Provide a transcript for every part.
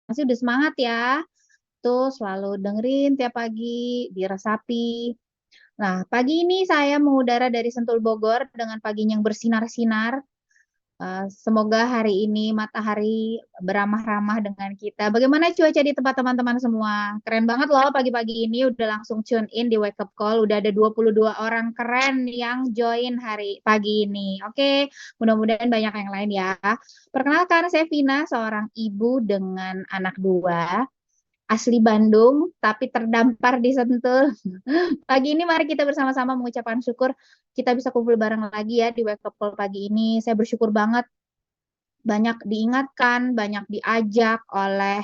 Masih udah semangat ya. Tuh selalu dengerin tiap pagi, diresapi. Nah, pagi ini saya mengudara dari Sentul Bogor dengan paginya yang bersinar-sinar. Semoga hari ini matahari beramah-ramah dengan kita. Bagaimana cuaca di tempat teman-teman semua? Keren banget loh pagi-pagi ini udah langsung tune in di Wake Up Call. Udah ada 22 orang keren yang join hari pagi ini. Oke, mudah-mudahan banyak yang lain ya. Perkenalkan, saya Vina, seorang ibu dengan anak dua, asli Bandung, tapi terdampar di Sentul. Pagi ini mari kita bersama-sama mengucapkan syukur kita bisa kumpul bareng lagi ya di Wake Up Call pagi ini. Saya bersyukur banget banyak diingatkan, banyak diajak oleh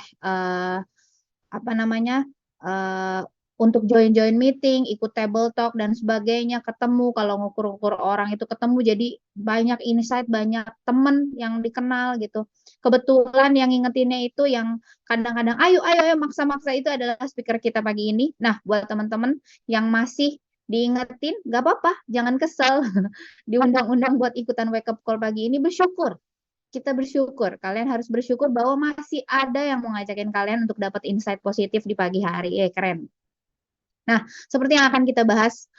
apa namanya eh, untuk join-join meeting, ikut table talk dan sebagainya, ketemu kalau ngukur-ngukur orang itu ketemu jadi banyak insight, banyak temen yang dikenal gitu. Kebetulan yang ngingetinnya itu yang kadang-kadang ayo ayo ayo maksa-maksa itu adalah speaker kita pagi ini. Nah, buat teman-teman yang masih diingetin, gak apa-apa, jangan kesel. Diundang-undang buat ikutan wake up call pagi ini, bersyukur kita bersyukur. Kalian harus bersyukur bahwa masih ada yang mau ngajakin kalian untuk dapat insight positif di pagi hari. Keren. Nah, seperti yang akan kita bahas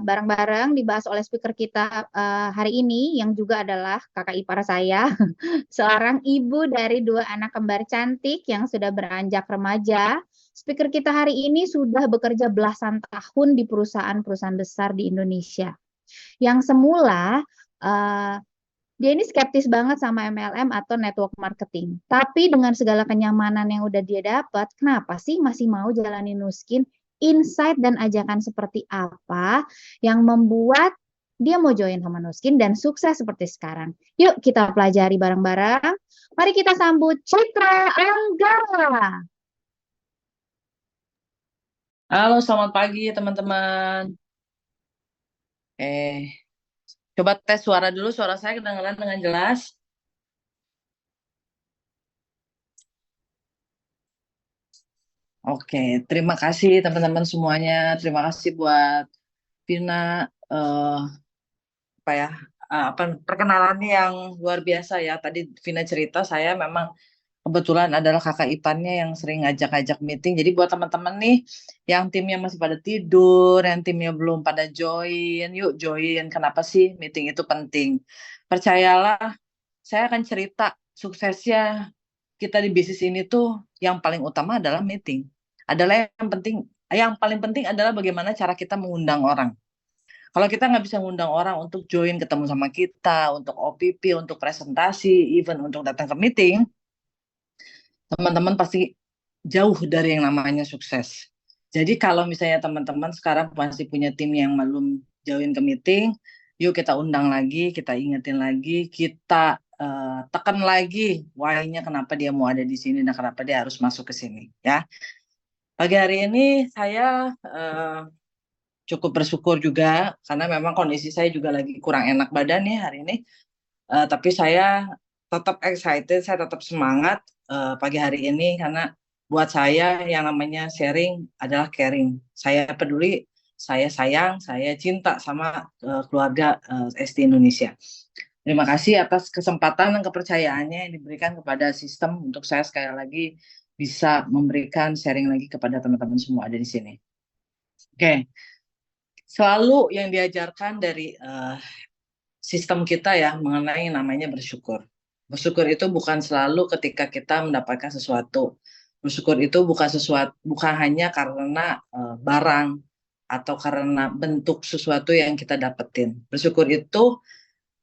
bareng-bareng, dibahas oleh speaker kita hari ini, yang juga adalah kakak ipar saya, seorang ibu dari dua anak kembar cantik yang sudah beranjak remaja. Speaker kita hari ini sudah bekerja belasan tahun di perusahaan-perusahaan besar di Indonesia. Yang semula eh, dia ini skeptis banget sama MLM atau network marketing. Tapi dengan segala kenyamanan yang udah dia dapat, kenapa sih masih mau jalanin Nuskin? Insight dan ajakan seperti apa yang membuat dia mau join sama Nuskin dan sukses seperti sekarang? Yuk kita pelajari bareng-bareng. Mari kita sambut Citra Anggara. Halo, selamat pagi teman-teman. Eh, Coba tes suara dulu. Suara saya kedengaran dengan jelas. Oke, terima kasih teman-teman semuanya. Terima kasih buat Vina, eh, apa ya, apa perkenalannya yang luar biasa ya. Tadi Vina cerita saya memang kebetulan adalah kakak iparnya yang sering ngajak-ngajak meeting. Jadi buat teman-teman nih yang timnya masih pada tidur, yang timnya belum pada join, yuk join. Kenapa sih meeting itu penting? Percayalah, saya akan cerita suksesnya kita di bisnis ini tuh yang paling utama adalah meeting. Adalah yang paling penting adalah bagaimana cara kita mengundang orang. Kalau kita nggak bisa mengundang orang untuk join ketemu sama kita, untuk OPP, untuk presentasi, even untuk datang ke meeting, teman-teman pasti jauh dari yang namanya sukses. Jadi kalau misalnya teman-teman sekarang masih punya tim yang belum join ke meeting, yuk kita undang lagi, kita ingetin lagi, kita tekan lagi why-nya kenapa dia mau ada di sini dan kenapa dia harus masuk ke sini, ya. Pagi hari ini saya cukup bersyukur juga karena memang kondisi saya juga lagi kurang enak badan ya hari ini. Tapi saya tetap excited, saya tetap semangat pagi hari ini karena buat saya yang namanya sharing adalah caring. Saya peduli, saya sayang, saya cinta sama keluarga SD Indonesia. Terima kasih atas kesempatan dan kepercayaannya yang diberikan kepada sistem untuk saya sekali lagi bisa memberikan sharing lagi kepada teman-teman semua ada di sini. Oke, selalu yang diajarkan dari sistem kita ya mengenai namanya bersyukur. Bersyukur itu bukan selalu ketika kita mendapatkan sesuatu. Bersyukur itu bukan hanya karena barang atau karena bentuk sesuatu yang kita dapetin. Bersyukur itu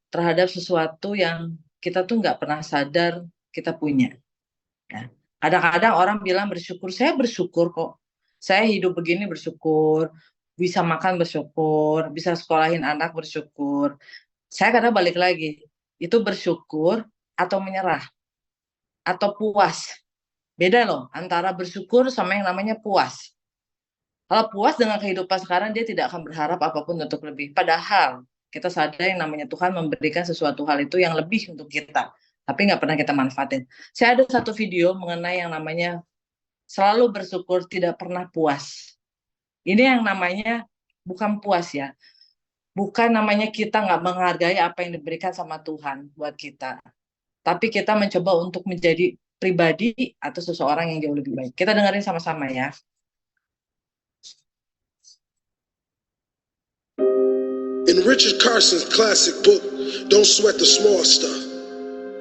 terhadap sesuatu yang kita tuh nggak pernah sadar kita punya. Ya. Kadang-kadang orang bilang bersyukur, saya bersyukur kok. Saya hidup begini bersyukur, bisa makan bersyukur, bisa sekolahin anak bersyukur. Saya kadang balik lagi, itu bersyukur atau menyerah atau puas. Beda loh antara bersyukur sama yang namanya puas. Kalau puas dengan kehidupan sekarang, dia tidak akan berharap apapun untuk lebih. Padahal kita sadar yang namanya Tuhan memberikan sesuatu hal itu yang lebih untuk kita. Tapi nggak pernah kita manfaatin. Saya ada satu video mengenai yang namanya selalu bersyukur, tidak pernah puas. Ini yang namanya bukan puas ya. Bukan namanya kita nggak menghargai apa yang diberikan sama Tuhan buat kita. Tapi kita mencoba untuk menjadi pribadi atau seseorang yang jauh lebih baik. Kita dengerin sama-sama ya. In Richard Carson's classic book, Don't Sweat the Small Stuff,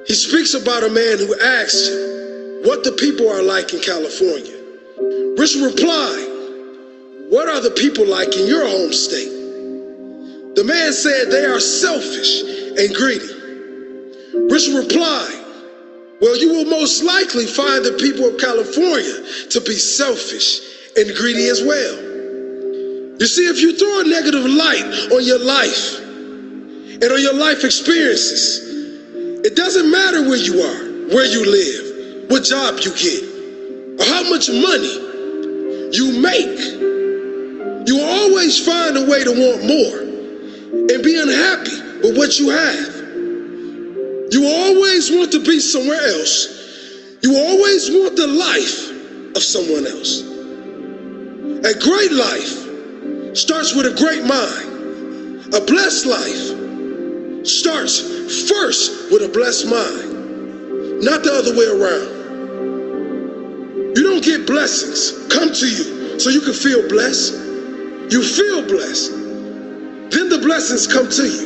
he speaks about a man who asked him what the people are like in California. Richard replied, "What are the people like in your home state?" The man said they are selfish and greedy. Richard replied, "Well, you will most likely find the people of California to be selfish and greedy as well." You see, if you throw a negative light on your life and on your life experiences, it doesn't matter where you are, where you live, what job you get, or how much money you make. You will always find a way to want more and be unhappy with what you have. You will always want to be somewhere else. You will always want the life of someone else. A great life starts with a great mind. A blessed life starts first with a blessed mind, not the other way around. You don't get blessings come to you so you can feel blessed. You feel blessed, then the blessings come to you.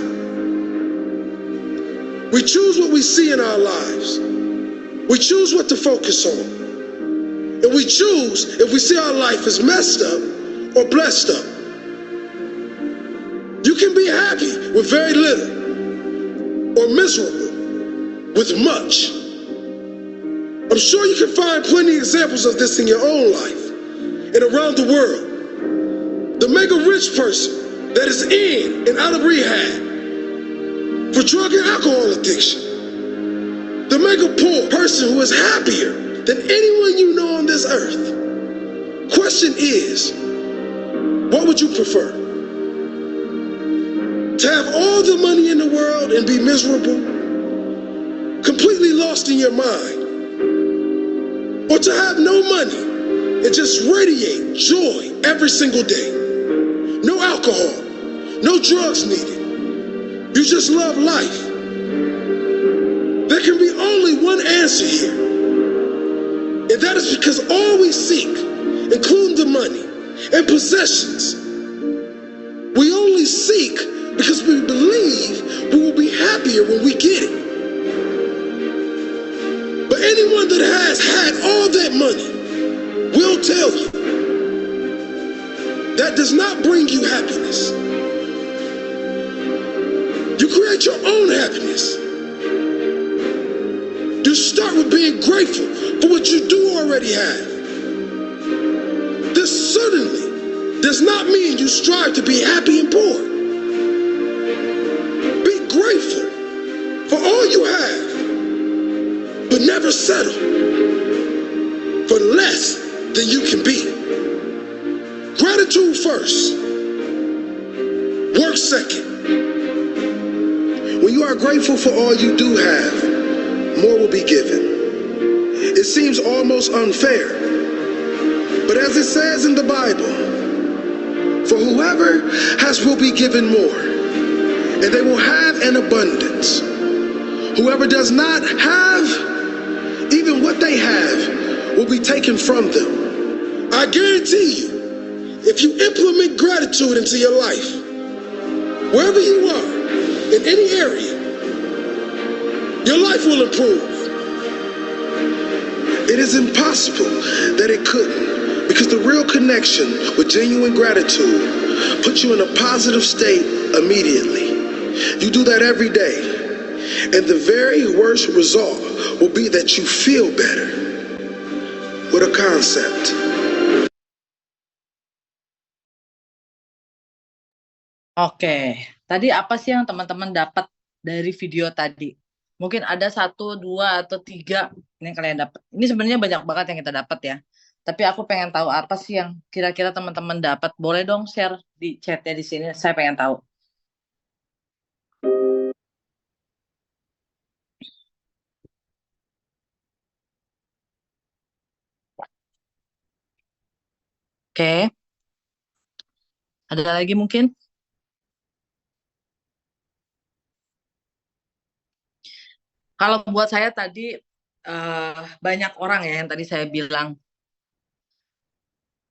We choose what we see in our lives. We choose what to focus on. And we choose if we see our life as messed up or blessed up. You can be happy with very little or miserable with much. I'm sure you can find plenty of examples of this in your own life and around the world. The mega rich person that is in and out of rehab for drug and alcohol addiction. The mega poor person who is happier than anyone you know on this earth. Question is, what would you prefer? To have all the money in the world and be miserable, completely lost in your mind? Or to have no money and just radiate joy every single day? No alcohol, no drugs needed. You just love life. There can be only one answer here. And that is because all we seek, including the money and possessions, we only seek because we believe we will be happier when we get it. But anyone that has had all that money will tell you that does not bring you happiness. You create your own happiness. You start with being grateful for what you do already have. This certainly does not mean you strive to be happy and poor. Be grateful for all you have, but never settle for less than you can be. Gratitude first, work second. When you are grateful for all you do have, more will be given. It seems almost unfair, but as it says in the Bible, for whoever has will be given more, and they will have an abundance. Whoever does not have, even what they have will be taken from them. I guarantee you, if you implement gratitude into your life, wherever you are, in any area, your life will improve. It is impossible that it couldn't, because the real connection with genuine gratitude puts you in a positive state immediately. You do that every day, and the very worst result will be that you feel better. What a concept. Oke, tadi apa sih yang teman-teman dapat dari video tadi? Mungkin ada 1, 2, atau 3 yang kalian dapat. Ini sebenarnya banyak banget yang kita dapat ya. Tapi aku pengen tahu apa sih yang kira-kira teman-teman dapat. Boleh dong share di chatnya di sini. Saya pengen tahu. Oke, ada lagi mungkin? Kalau buat saya tadi banyak orang ya yang tadi saya bilang,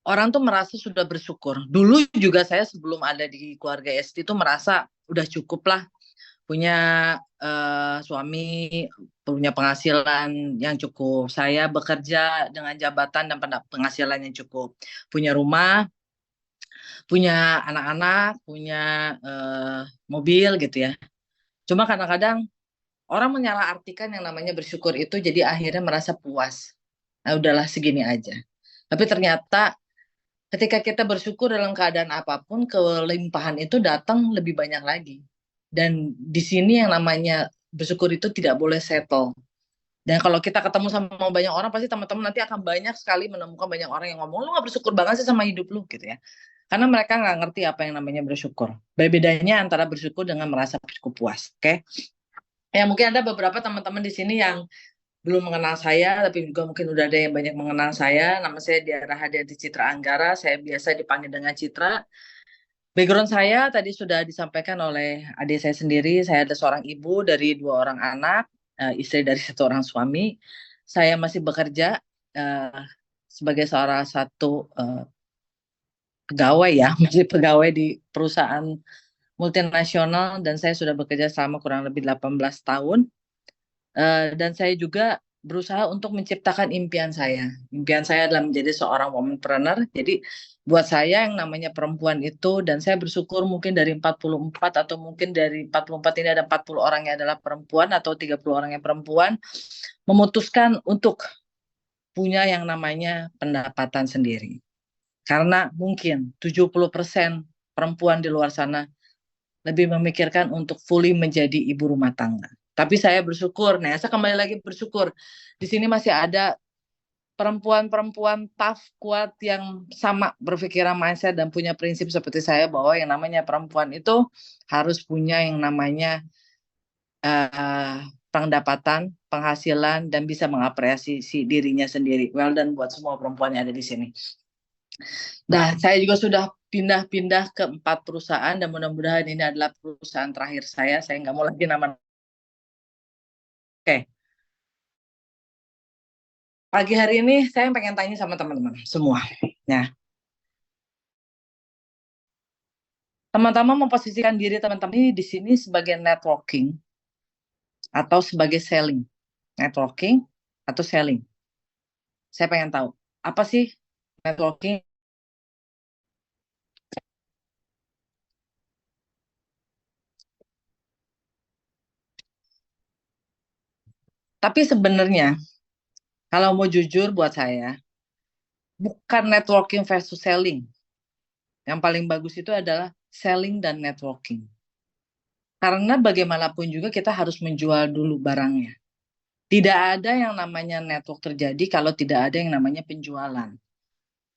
orang tuh merasa sudah bersyukur. Dulu juga saya sebelum ada di keluarga SD tuh merasa udah cukup lah punya suami, punya penghasilan yang cukup. Saya bekerja dengan jabatan dan penghasilan yang cukup. Punya rumah, punya anak-anak, punya mobil gitu ya. Cuma kadang-kadang orang menyalahartikan yang namanya bersyukur itu jadi akhirnya merasa puas. Nah, udahlah segini aja. Tapi ternyata ketika kita bersyukur dalam keadaan apapun, kelimpahan itu datang lebih banyak lagi. Dan di sini yang namanya bersyukur itu tidak boleh settle. Dan kalau kita ketemu sama banyak orang, pasti teman-teman nanti akan banyak sekali menemukan banyak orang yang ngomong, lu gak bersyukur banget sih sama hidup lu gitu ya. Karena mereka nggak ngerti apa yang namanya bersyukur. Bedanya antara bersyukur dengan merasa cukup puas. Oke? Ya mungkin ada beberapa teman-teman di sini yang belum mengenal saya, tapi juga mungkin udah ada yang banyak mengenal saya. Nama saya Diarah Hadianti Citra Anggara. Saya biasa dipanggil dengan Citra. Background saya tadi sudah disampaikan oleh adik saya sendiri. Saya ada seorang ibu dari 2 orang anak, istri dari 1 orang suami. Saya masih bekerja sebagai salah satu pegawai ya, masih pegawai di perusahaan multinasional dan saya sudah bekerja selama kurang lebih 18 tahun. Dan saya juga berusaha untuk menciptakan impian saya. Impian saya adalah menjadi seorang womanpreneur. Jadi buat saya yang namanya perempuan itu, dan saya bersyukur mungkin dari 44 atau mungkin dari 44 ini ada 40 orang yang adalah perempuan atau 30 orang yang perempuan, memutuskan untuk punya yang namanya pendapatan sendiri. Karena mungkin 70% perempuan di luar sana lebih memikirkan untuk fully menjadi ibu rumah tangga. Tapi saya bersyukur, nah saya kembali lagi bersyukur. Di sini masih ada perempuan-perempuan tough, kuat, yang sama berpikiran mindset dan punya prinsip seperti saya bahwa yang namanya perempuan itu harus punya yang namanya pendapatan, penghasilan, dan bisa mengapresiasi dirinya sendiri. Well done buat semua perempuan yang ada di sini. Nah, saya juga sudah pindah-pindah ke 4 perusahaan dan mudah-mudahan ini adalah perusahaan terakhir saya. Saya nggak mau lagi nama. Oke. Pagi hari ini saya pengen tanya sama teman-teman semua. Nah, teman-teman memposisikan diri teman-teman ini di sini sebagai networking atau sebagai selling. Networking atau selling. Saya pengen tahu, apa sih networking? Tapi sebenarnya, kalau mau jujur buat saya, bukan networking versus selling. Yang paling bagus itu adalah selling dan networking. Karena bagaimanapun juga kita harus menjual dulu barangnya. Tidak ada yang namanya network terjadi kalau tidak ada yang namanya penjualan.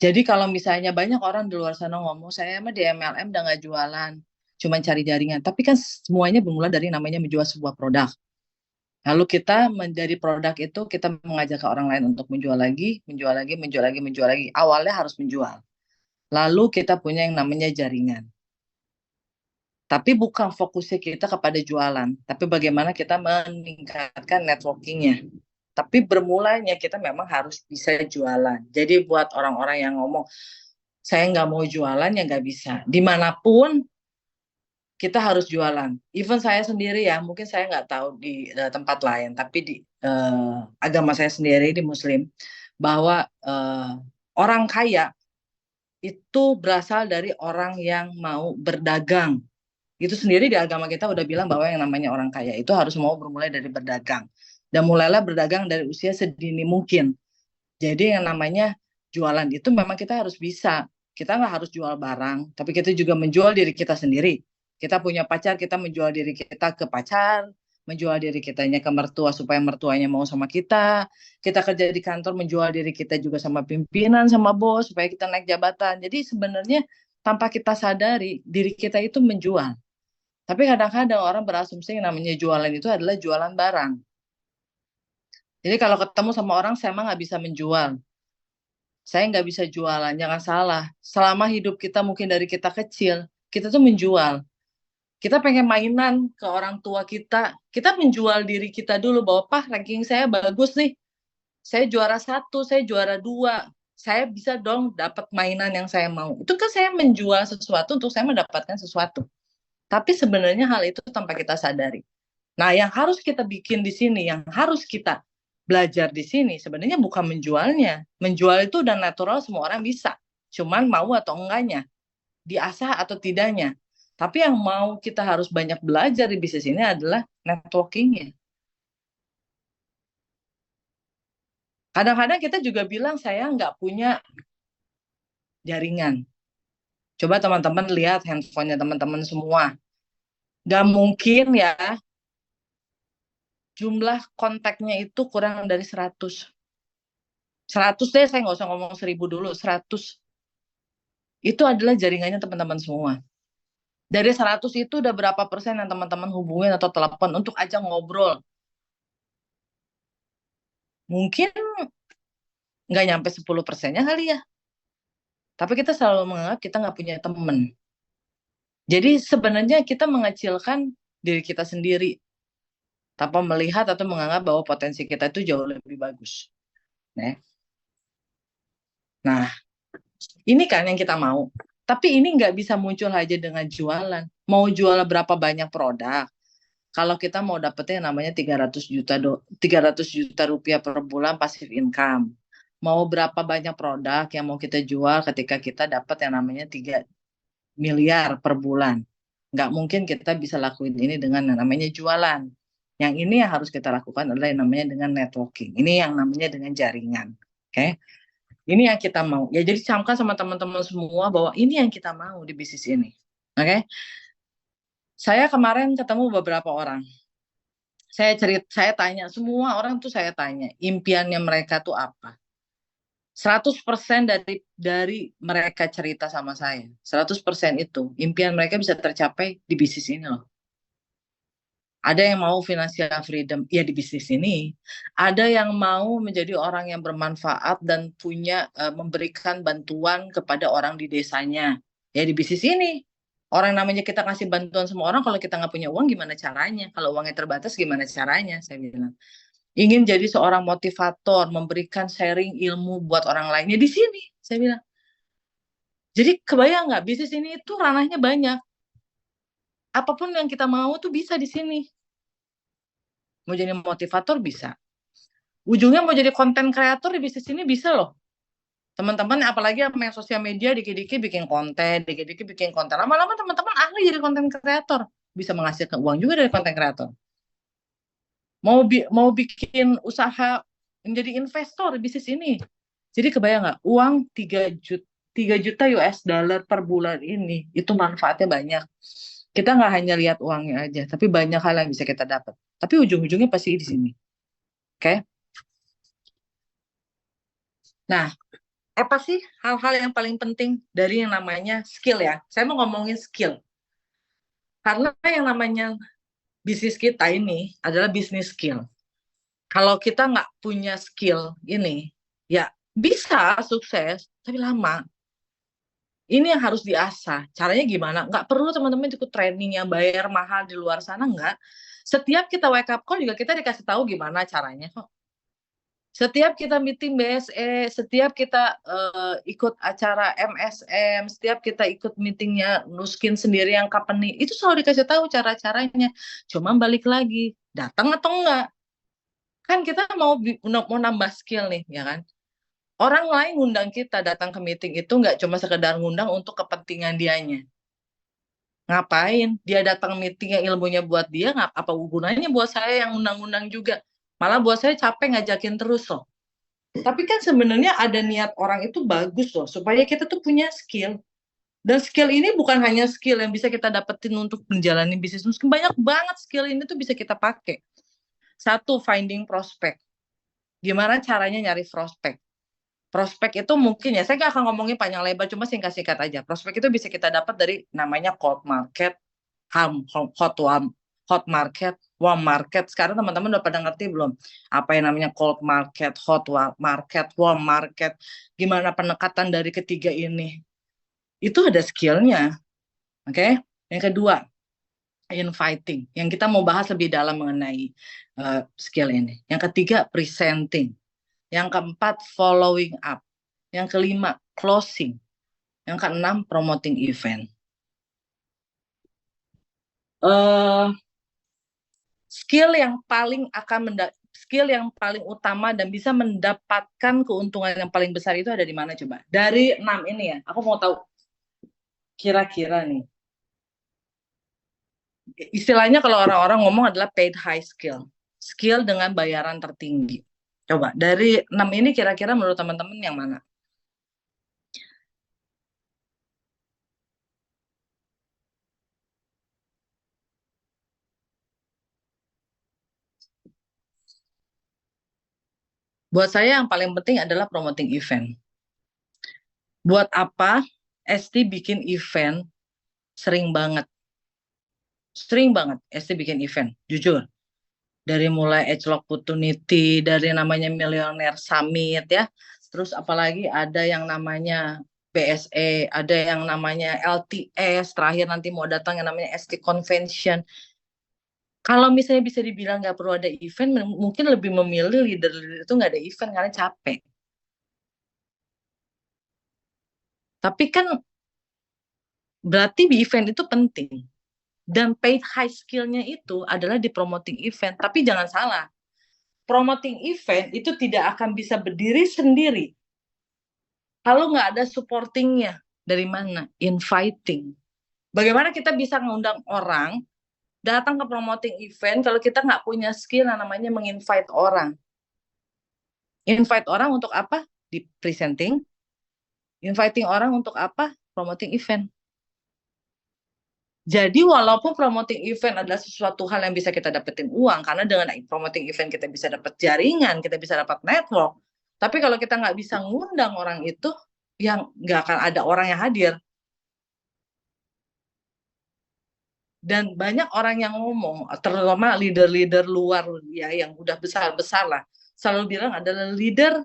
Jadi kalau misalnya banyak orang di luar sana ngomong, saya mah di MLM udah nggak jualan, cuma cari jaringan. Tapi kan semuanya bermula dari namanya menjual sebuah produk. Lalu kita dari produk itu kita mengajak ke orang lain untuk menjual lagi, menjual lagi, menjual lagi, menjual lagi. Awalnya harus menjual. Lalu kita punya yang namanya jaringan. Tapi bukan fokusnya kita kepada jualan, tapi bagaimana kita meningkatkan networkingnya. Tapi bermulanya kita memang harus bisa jualan. Jadi buat orang-orang yang ngomong, saya nggak mau jualan, ya nggak bisa. Dimanapun kita harus jualan. Even saya sendiri ya, mungkin saya nggak tahu di tempat lain, tapi di agama saya sendiri, di Muslim, bahwa orang kaya itu berasal dari orang yang mau berdagang. Itu sendiri di agama kita udah bilang bahwa yang namanya orang kaya itu harus mau bermulai dari berdagang. Dan mulailah berdagang dari usia sedini mungkin. Jadi yang namanya jualan itu memang kita harus bisa. Kita nggak harus jual barang, tapi kita juga menjual diri kita sendiri. Kita punya pacar, kita menjual diri kita ke pacar, menjual diri kitanya ke mertua supaya mertuanya mau sama kita. Kita kerja di kantor, menjual diri kita juga sama pimpinan, sama bos, supaya kita naik jabatan. Jadi sebenarnya tanpa kita sadari, diri kita itu menjual. Tapi kadang-kadang orang berasumsi yang namanya jualan itu adalah jualan barang. Jadi kalau ketemu sama orang, saya emang nggak bisa menjual. Saya nggak bisa jualan, jangan salah. Selama hidup kita mungkin dari kita kecil, kita tuh menjual. Kita pengen mainan ke orang tua kita menjual diri kita dulu bahwa, "Pak, ranking saya bagus nih. saya juara 1, saya juara 2, saya bisa dong dapat mainan yang saya mau. Itu kan saya menjual sesuatu untuk saya mendapatkan sesuatu. Tapi sebenarnya hal itu tanpa kita sadari. Nah, yang harus kita bikin di sini, yang harus kita belajar di sini, sebenarnya bukan menjualnya. Menjual itu udah natural, semua orang bisa. Cuman mau atau enggaknya, diasah atau tidaknya. Tapi yang mau kita harus banyak belajar di bisnis ini adalah networking-nya. Kadang-kadang kita juga bilang saya nggak punya jaringan. Coba teman-teman lihat handphonenya teman-teman semua. Nggak mungkin ya jumlah kontaknya itu kurang dari 100. 100 deh, saya nggak usah ngomong 1000 dulu, 100. Itu adalah jaringannya teman-teman semua. Dari 100 itu udah berapa persen yang teman-teman hubungin atau telepon untuk aja ngobrol. Mungkin nggak nyampe 10%-nya kali ya. Tapi kita selalu menganggap kita nggak punya teman. Jadi sebenarnya kita mengecilkan diri kita sendiri tanpa melihat atau menganggap bahwa potensi kita itu jauh lebih bagus. Nah, ini kan yang kita mau. Tapi ini nggak bisa muncul aja dengan jualan. Mau jual berapa banyak produk. Kalau kita mau dapetin yang namanya 300 juta rupiah per bulan passive income. Mau berapa banyak produk yang mau kita jual ketika kita dapat yang namanya 3 miliar per bulan. Nggak mungkin kita bisa lakuin ini dengan yang namanya jualan. Yang ini yang harus kita lakukan adalah yang namanya dengan networking. Ini yang namanya dengan jaringan. Oke? Ini yang kita mau. Ya jadi camkan sama teman-teman semua bahwa ini yang kita mau di bisnis ini. Oke? Saya kemarin ketemu beberapa orang. Saya tanya, semua orang tuh saya tanya, impiannya mereka tuh apa? 100% dari mereka cerita sama saya. 100% itu impian mereka bisa tercapai di bisnis ini loh. Ada yang mau financial freedom, ya di bisnis ini. Ada yang mau menjadi orang yang bermanfaat dan punya memberikan bantuan kepada orang di desanya, ya di bisnis ini. Orang namanya kita kasih bantuan semua orang, kalau kita nggak punya uang gimana caranya? Kalau uangnya terbatas gimana caranya? Saya bilang. Ingin jadi seorang motivator, memberikan sharing ilmu buat orang lainnya di sini, saya bilang. Jadi kebayang nggak, bisnis ini itu ranahnya banyak. Apapun yang kita mau tuh bisa di sini. Mau jadi motivator bisa. Ujungnya mau jadi konten kreator di bisnis ini bisa loh. Teman-teman, apalagi sama yang sosial media, dikit-dikit bikin konten, dikit-dikit bikin konten. Lama-lama teman-teman ahli jadi konten kreator. Bisa menghasilkan uang juga dari konten kreator. Mau bikin usaha menjadi investor di bisnis ini. Jadi kebayang nggak, uang 3 juta US dollar per bulan ini, itu manfaatnya banyak. Kita nggak hanya lihat uangnya aja, tapi banyak hal yang bisa kita dapat. Tapi ujung-ujungnya pasti di sini. Oke? Nah, apa sih hal-hal yang paling penting dari yang namanya skill ya? Saya mau ngomongin skill. Karena yang namanya bisnis kita ini adalah bisnis skill. Kalau kita nggak punya skill ini, ya bisa sukses, tapi lama. Ini yang harus diasah. Caranya gimana? Nggak perlu teman-teman ikut training yang bayar mahal di luar sana, nggak. Setiap kita wake up call juga kita dikasih tahu gimana caranya kok. Setiap kita meeting BSE, setiap kita ikut acara MSM, setiap kita ikut meetingnya Nuskin sendiri yang company, itu selalu dikasih tahu cara-caranya. Cuma balik lagi, datang atau enggak. Kan kita mau nambah skill nih, ya kan? Orang lain ngundang kita datang ke meeting itu nggak cuma sekedar ngundang untuk kepentingan dianya. Ngapain? Dia datang meeting yang ilmunya buat dia, apa gunanya buat saya yang undang-undang juga? Malah buat saya capek ngajakin terus loh. Tapi kan sebenarnya ada niat orang itu bagus loh, supaya kita tuh punya skill. Dan skill ini bukan hanya skill yang bisa kita dapetin untuk menjalani bisnis. Mungkin banyak banget skill ini tuh bisa kita pakai. Satu, finding prospect. Gimana caranya nyari prospek? Prospek itu mungkin ya, saya nggak akan ngomongin panjang lebar, cuma singkat-singkat aja. Prospek itu bisa kita dapat dari namanya cold market, hot market, warm market. Sekarang teman-teman udah pada ngerti belum? Apa yang namanya cold market, hot market, warm market. Gimana pendekatan dari ketiga ini? Itu ada skillnya. Oke? Yang kedua, inviting. Yang kita mau bahas lebih dalam mengenai skill ini. Yang ketiga, presenting. Yang keempat, following up. Yang kelima, closing. Yang keenam, promoting event. Skill yang paling utama dan bisa mendapatkan keuntungan yang paling besar itu ada di mana coba? Dari 6 ini ya, aku mau tahu kira-kira nih. Istilahnya kalau orang-orang ngomong adalah paid high skill. Skill dengan bayaran tertinggi. Coba, dari 6 ini kira-kira menurut teman-teman yang mana? Buat saya yang paling penting adalah promoting event. Buat apa ST bikin event sering banget? Sering banget ST bikin event, jujur. Dari mulai Edge Opportunity, dari namanya Millionaire Summit ya. Terus apalagi ada yang namanya BSE, ada yang namanya LTS, terakhir nanti mau datang yang namanya ST Convention. Kalau misalnya bisa dibilang nggak perlu ada event, mungkin lebih memilih leader itu nggak ada event karena capek. Tapi kan berarti di event itu penting. Dan paid high skill-nya itu adalah di promoting event. Tapi jangan salah, promoting event itu tidak akan bisa berdiri sendiri kalau nggak ada supportingnya. Dari mana? Inviting. Bagaimana kita bisa mengundang orang datang ke promoting event kalau kita nggak punya skill yang namanya menginvite orang. Invite orang untuk apa? Di presenting. Inviting orang untuk apa? Promoting event. Jadi walaupun promoting event adalah sesuatu hal yang bisa kita dapetin uang, karena dengan promoting event kita bisa dapat jaringan, kita bisa dapat network. Tapi kalau kita nggak bisa ngundang orang itu, yang nggak akan ada orang yang hadir. Dan banyak orang yang ngomong, terutama leader-leader luar ya yang udah besar-besar lah, selalu bilang adalah leader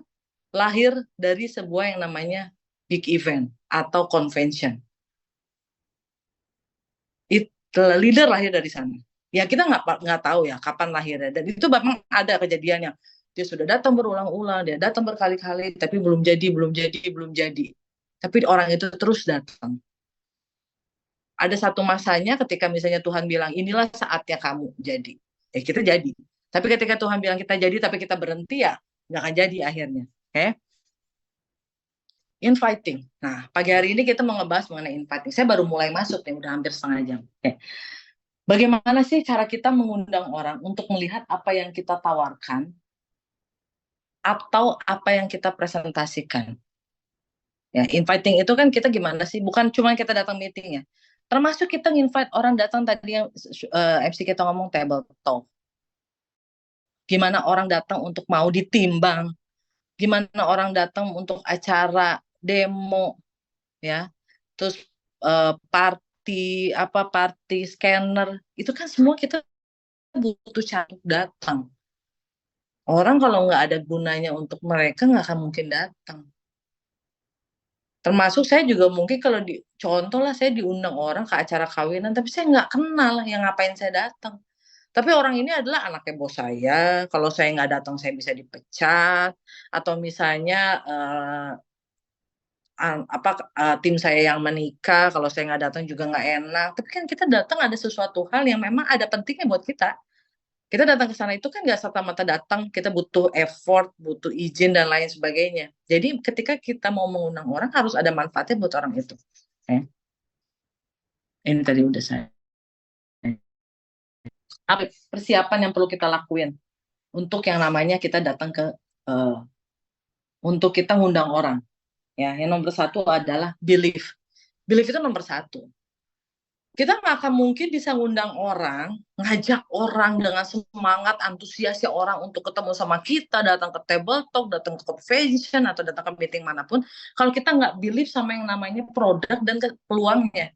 lahir dari sebuah yang namanya big event atau convention. Leader lahir dari sana. Ya kita nggak tahu ya kapan lahirnya. Dan itu memang ada kejadiannya. Dia sudah datang berulang-ulang, dia datang berkali-kali, tapi belum jadi. Tapi orang itu terus datang. Ada satu masanya ketika misalnya Tuhan bilang, inilah saatnya kamu jadi. Kita jadi. Tapi ketika Tuhan bilang kita jadi, tapi kita berhenti ya, nggak akan jadi akhirnya. Inviting. Nah, pagi hari ini kita mau ngebahas mengenai inviting. Saya baru mulai masuk nih, udah hampir setengah jam. Bagaimana sih cara kita mengundang orang untuk melihat apa yang kita tawarkan atau apa yang kita presentasikan? Ya, inviting itu kan kita gimana sih? Bukan cuma kita datang meeting ya. Termasuk kita nginvite orang datang tadi yang MC kita ngomong table talk. Gimana orang datang untuk mau ditimbang? Gimana orang datang untuk acara demo ya? Terus party scanner itu kan semua kita butuh cara datang. Orang kalau nggak ada gunanya untuk mereka nggak akan mungkin datang. Termasuk saya juga mungkin kalau contoh lah saya diundang orang ke acara kawinan, tapi saya nggak kenal yang ngapain saya datang. Tapi orang ini adalah anaknya bos saya. Kalau saya nggak datang saya bisa dipecat. Atau misalnya tim saya yang menikah, kalau saya nggak datang juga nggak enak. Tapi kan kita datang ada sesuatu hal yang memang ada pentingnya buat kita. Kita datang ke sana itu kan nggak serta-merta datang, kita butuh effort, butuh izin dan lain sebagainya. Jadi ketika kita mau mengundang orang harus ada manfaatnya buat orang itu. Ini tadi udah saya. Apa persiapan yang perlu kita lakuin untuk yang namanya kita datang ke untuk kita ngundang orang? Ya, yang nomor satu adalah belief. Belief itu nomor satu. Kita nggak akan mungkin bisa ngundang orang, ngajak orang dengan semangat, antusiasnya orang untuk ketemu sama kita, datang ke table talk, datang ke convention, atau datang ke meeting manapun, kalau kita nggak believe sama yang namanya produk dan peluangnya.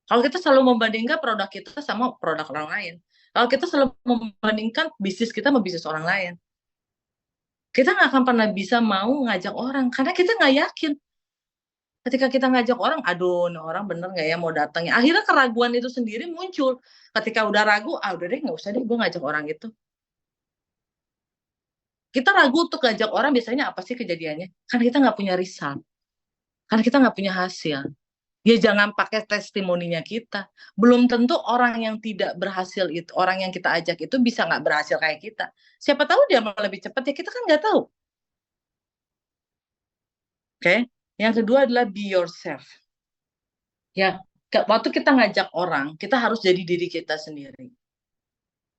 Kalau kita selalu membandingkan produk kita sama produk orang lain, kalau kita selalu membandingkan bisnis kita sama bisnis orang lain, kita nggak akan pernah bisa mau ngajak orang, karena kita nggak yakin. Ketika kita ngajak orang, aduh, orang bener nggak ya mau datang ya? Akhirnya keraguan itu sendiri muncul. Ketika udah ragu, udah deh nggak usah deh gue ngajak orang itu. Kita ragu untuk ngajak orang biasanya apa sih kejadiannya? Karena kita nggak punya result. Karena kita nggak punya hasil. Ya jangan pakai testimoninya kita. Belum tentu orang yang tidak berhasil itu, orang yang kita ajak itu bisa nggak berhasil kayak kita. Siapa tahu dia malah lebih cepat, ya kita kan nggak tahu. Oke? Yang kedua adalah be yourself. Ya, waktu kita ngajak orang, kita harus jadi diri kita sendiri.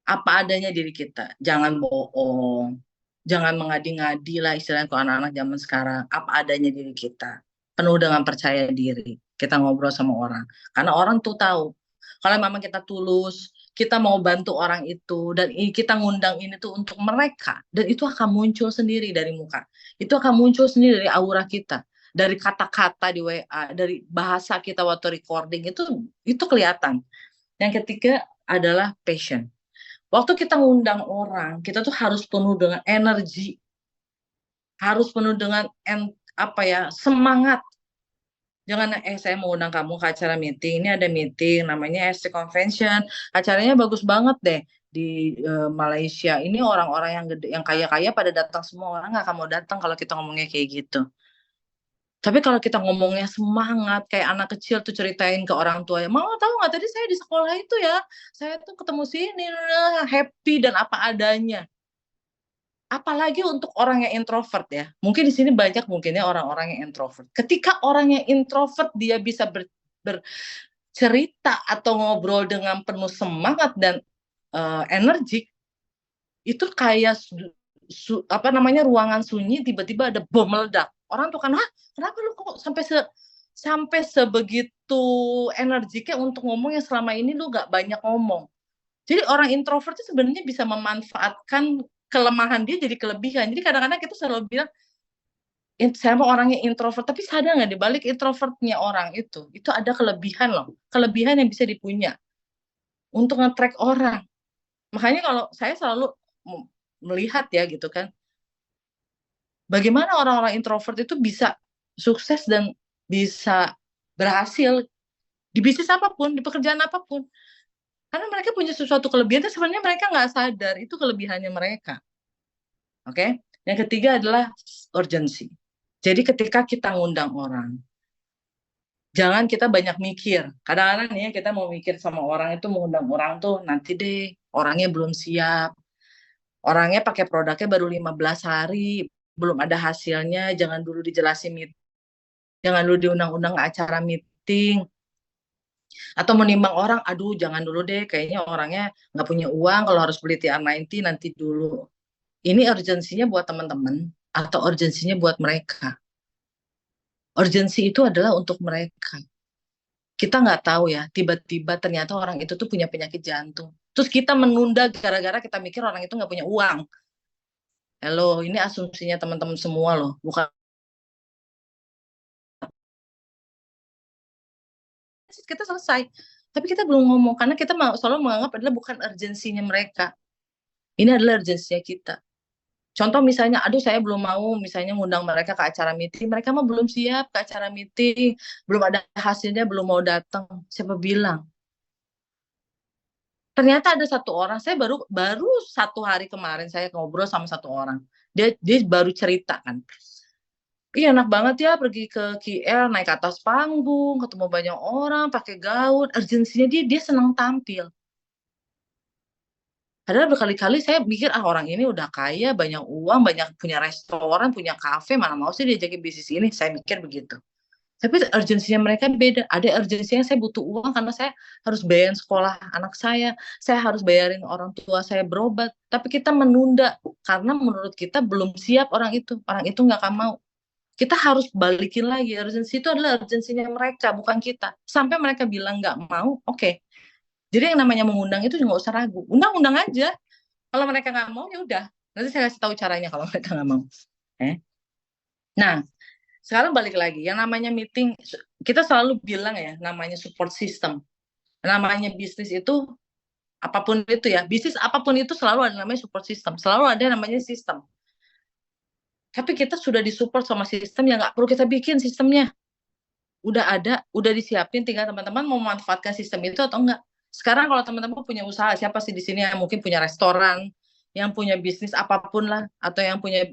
Apa adanya diri kita. Jangan bohong. Jangan mengadi-ngadi lah istilahnya ke anak-anak zaman sekarang. Apa adanya diri kita. Penuh dengan percaya diri. Kita ngobrol sama orang. Karena orang tuh tahu. Kalau memang kita tulus, kita mau bantu orang itu, dan kita ngundang ini tuh untuk mereka. Dan itu akan muncul sendiri dari muka. Itu akan muncul sendiri dari aura kita. Dari kata-kata di WA, dari bahasa kita waktu recording, itu kelihatan. Yang ketiga adalah passion. Waktu kita ngundang orang, kita tuh harus penuh dengan energi, harus penuh dengan semangat. Jangan saya mau undang kamu ke acara meeting, ini ada meeting namanya SC Convention, acaranya bagus banget deh di Malaysia. Ini orang-orang yang gede, yang kaya-kaya pada datang semua, orang nggak akan mau datang kalau kita ngomongnya kayak gitu. Tapi kalau kita ngomongnya semangat, kayak anak kecil tuh ceritain ke orang tua, "Mama tahu nggak tadi saya di sekolah itu ya, saya tuh ketemu sini, happy dan apa adanya." Apalagi untuk orang yang introvert ya. Mungkin di sini banyak mungkinnya orang-orang yang introvert. Ketika orang yang introvert dia bisa bercerita atau ngobrol dengan penuh semangat dan energik, itu kayak ruangan sunyi tiba-tiba ada bom meledak. Orang tuh kan, kenapa lu kok sampai sebegitu energiknya untuk ngomong yang selama ini lu gak banyak ngomong. Jadi orang introvert itu sebenarnya bisa memanfaatkan kelemahan dia jadi kelebihan. Jadi kadang-kadang kita selalu bilang, saya mau orangnya introvert, tapi sadar nggak dibalik introvertnya orang itu ada kelebihan loh, kelebihan yang bisa dipunya untuk nge-track orang. Makanya kalau saya selalu melihat ya gitu kan, bagaimana orang-orang introvert itu bisa sukses dan bisa berhasil di bisnis apapun, di pekerjaan apapun. Karena mereka punya sesuatu kelebihan, tapi sebenarnya mereka nggak sadar itu kelebihannya mereka. Oke? Yang ketiga adalah urgency. Jadi ketika kita ngundang orang, jangan kita banyak mikir. Kadang-kadang nih ya, kita mau mikir sama orang itu, mengundang orang tuh nanti deh, orangnya belum siap. Orangnya pakai produknya baru 15 hari, belum ada hasilnya, jangan dulu dijelasin meeting. Jangan dulu diundang-undang ke acara meeting. Atau menimbang orang, aduh jangan dulu deh, kayaknya orangnya nggak punya uang, kalau harus beli TR90 nanti dulu. Ini urgensinya buat teman-teman atau urgensinya buat mereka? Urgensi itu adalah untuk mereka. Kita nggak tahu ya, tiba-tiba ternyata orang itu tuh punya penyakit jantung. Terus kita menunda gara-gara kita mikir orang itu nggak punya uang. Halo, ini asumsinya teman-teman semua loh, bukan kita selesai. Tapi kita belum ngomong, karena kita selalu menganggap adalah bukan urgensinya mereka. Ini adalah urgensinya kita. Contoh misalnya, aduh saya belum mau misalnya ngundang mereka ke acara meeting, mereka mah belum siap ke acara meeting, belum ada hasilnya, belum mau datang. Siapa bilang? Ternyata ada satu orang, saya baru 1 hari kemarin saya ngobrol sama satu orang. Dia baru cerita kan. Iya enak banget ya pergi ke KL, naik ke atas panggung, ketemu banyak orang, pakai gaun, urgensinya dia senang tampil. Padahal berkali-kali saya mikir, orang ini udah kaya, banyak uang, banyak punya restoran, punya kafe, mana mau sih diajakin bisnis ini, saya mikir begitu. Tapi urgensinya mereka beda. Ada urgensinya saya butuh uang karena saya harus bayarin sekolah anak saya harus bayarin orang tua saya berobat. Tapi kita menunda karena menurut kita belum siap orang itu nggak akan mau. Kita harus balikin lagi, urgensi itu adalah urgensinya mereka, bukan kita. Sampai mereka bilang nggak mau, oke. Jadi yang namanya mengundang itu nggak usah ragu, undang-undang aja. Kalau mereka nggak mau ya udah, nanti saya kasih tahu caranya kalau mereka nggak mau. Nah, sekarang balik lagi, yang namanya meeting, kita selalu bilang ya, namanya support system. Namanya bisnis itu, apapun itu ya, bisnis apapun itu selalu ada namanya support system, selalu ada namanya sistem. Tapi kita sudah disupport sama sistem yang nggak perlu kita bikin sistemnya. Udah ada, udah disiapin, tinggal teman-teman mau memanfaatkan sistem itu atau enggak. Sekarang kalau teman-teman punya usaha, siapa sih di sini yang mungkin punya restoran, yang punya bisnis apapun lah, atau yang punya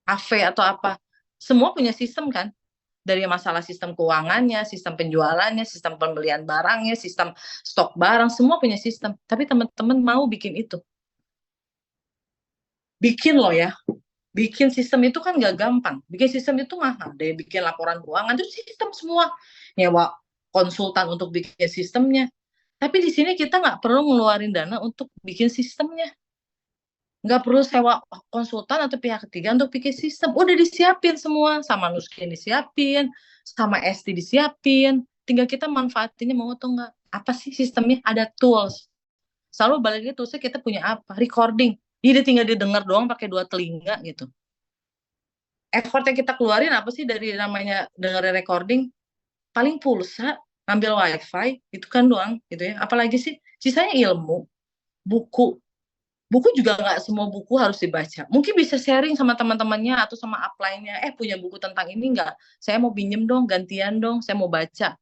kafe atau apa, semua punya sistem kan? Dari masalah sistem keuangannya, sistem penjualannya, sistem pembelian barangnya, sistem stok barang, semua punya sistem. Tapi teman-teman mau bikin itu. Bikin loh ya. Bikin sistem itu kan nggak gampang. Bikin sistem itu mahal. Dari bikin laporan keuangan itu sistem semua. Nyewa konsultan untuk bikin sistemnya. Tapi di sini kita nggak perlu ngeluarin dana untuk bikin sistemnya. Nggak perlu sewa konsultan atau pihak ketiga untuk bikin sistem. Udah disiapin semua. Sama Nuskin disiapin. Sama ST disiapin. Tinggal kita manfaatinnya mau atau nggak. Apa sih sistemnya? Ada tools. Selalu balik lagi toolsnya kita punya apa? Recording. Jadi tinggal didengar doang pakai 2 telinga gitu. Effort yang kita keluarin apa sih dari namanya dengerin recording? Paling pulsa, ambil wifi, itu kan doang gitu ya. Apalagi sih? Sisanya ilmu, buku. Buku juga nggak semua buku harus dibaca. Mungkin bisa sharing sama teman-temannya atau sama upline-nya. Punya buku tentang ini nggak? Saya mau pinjem dong, gantian dong, saya mau baca.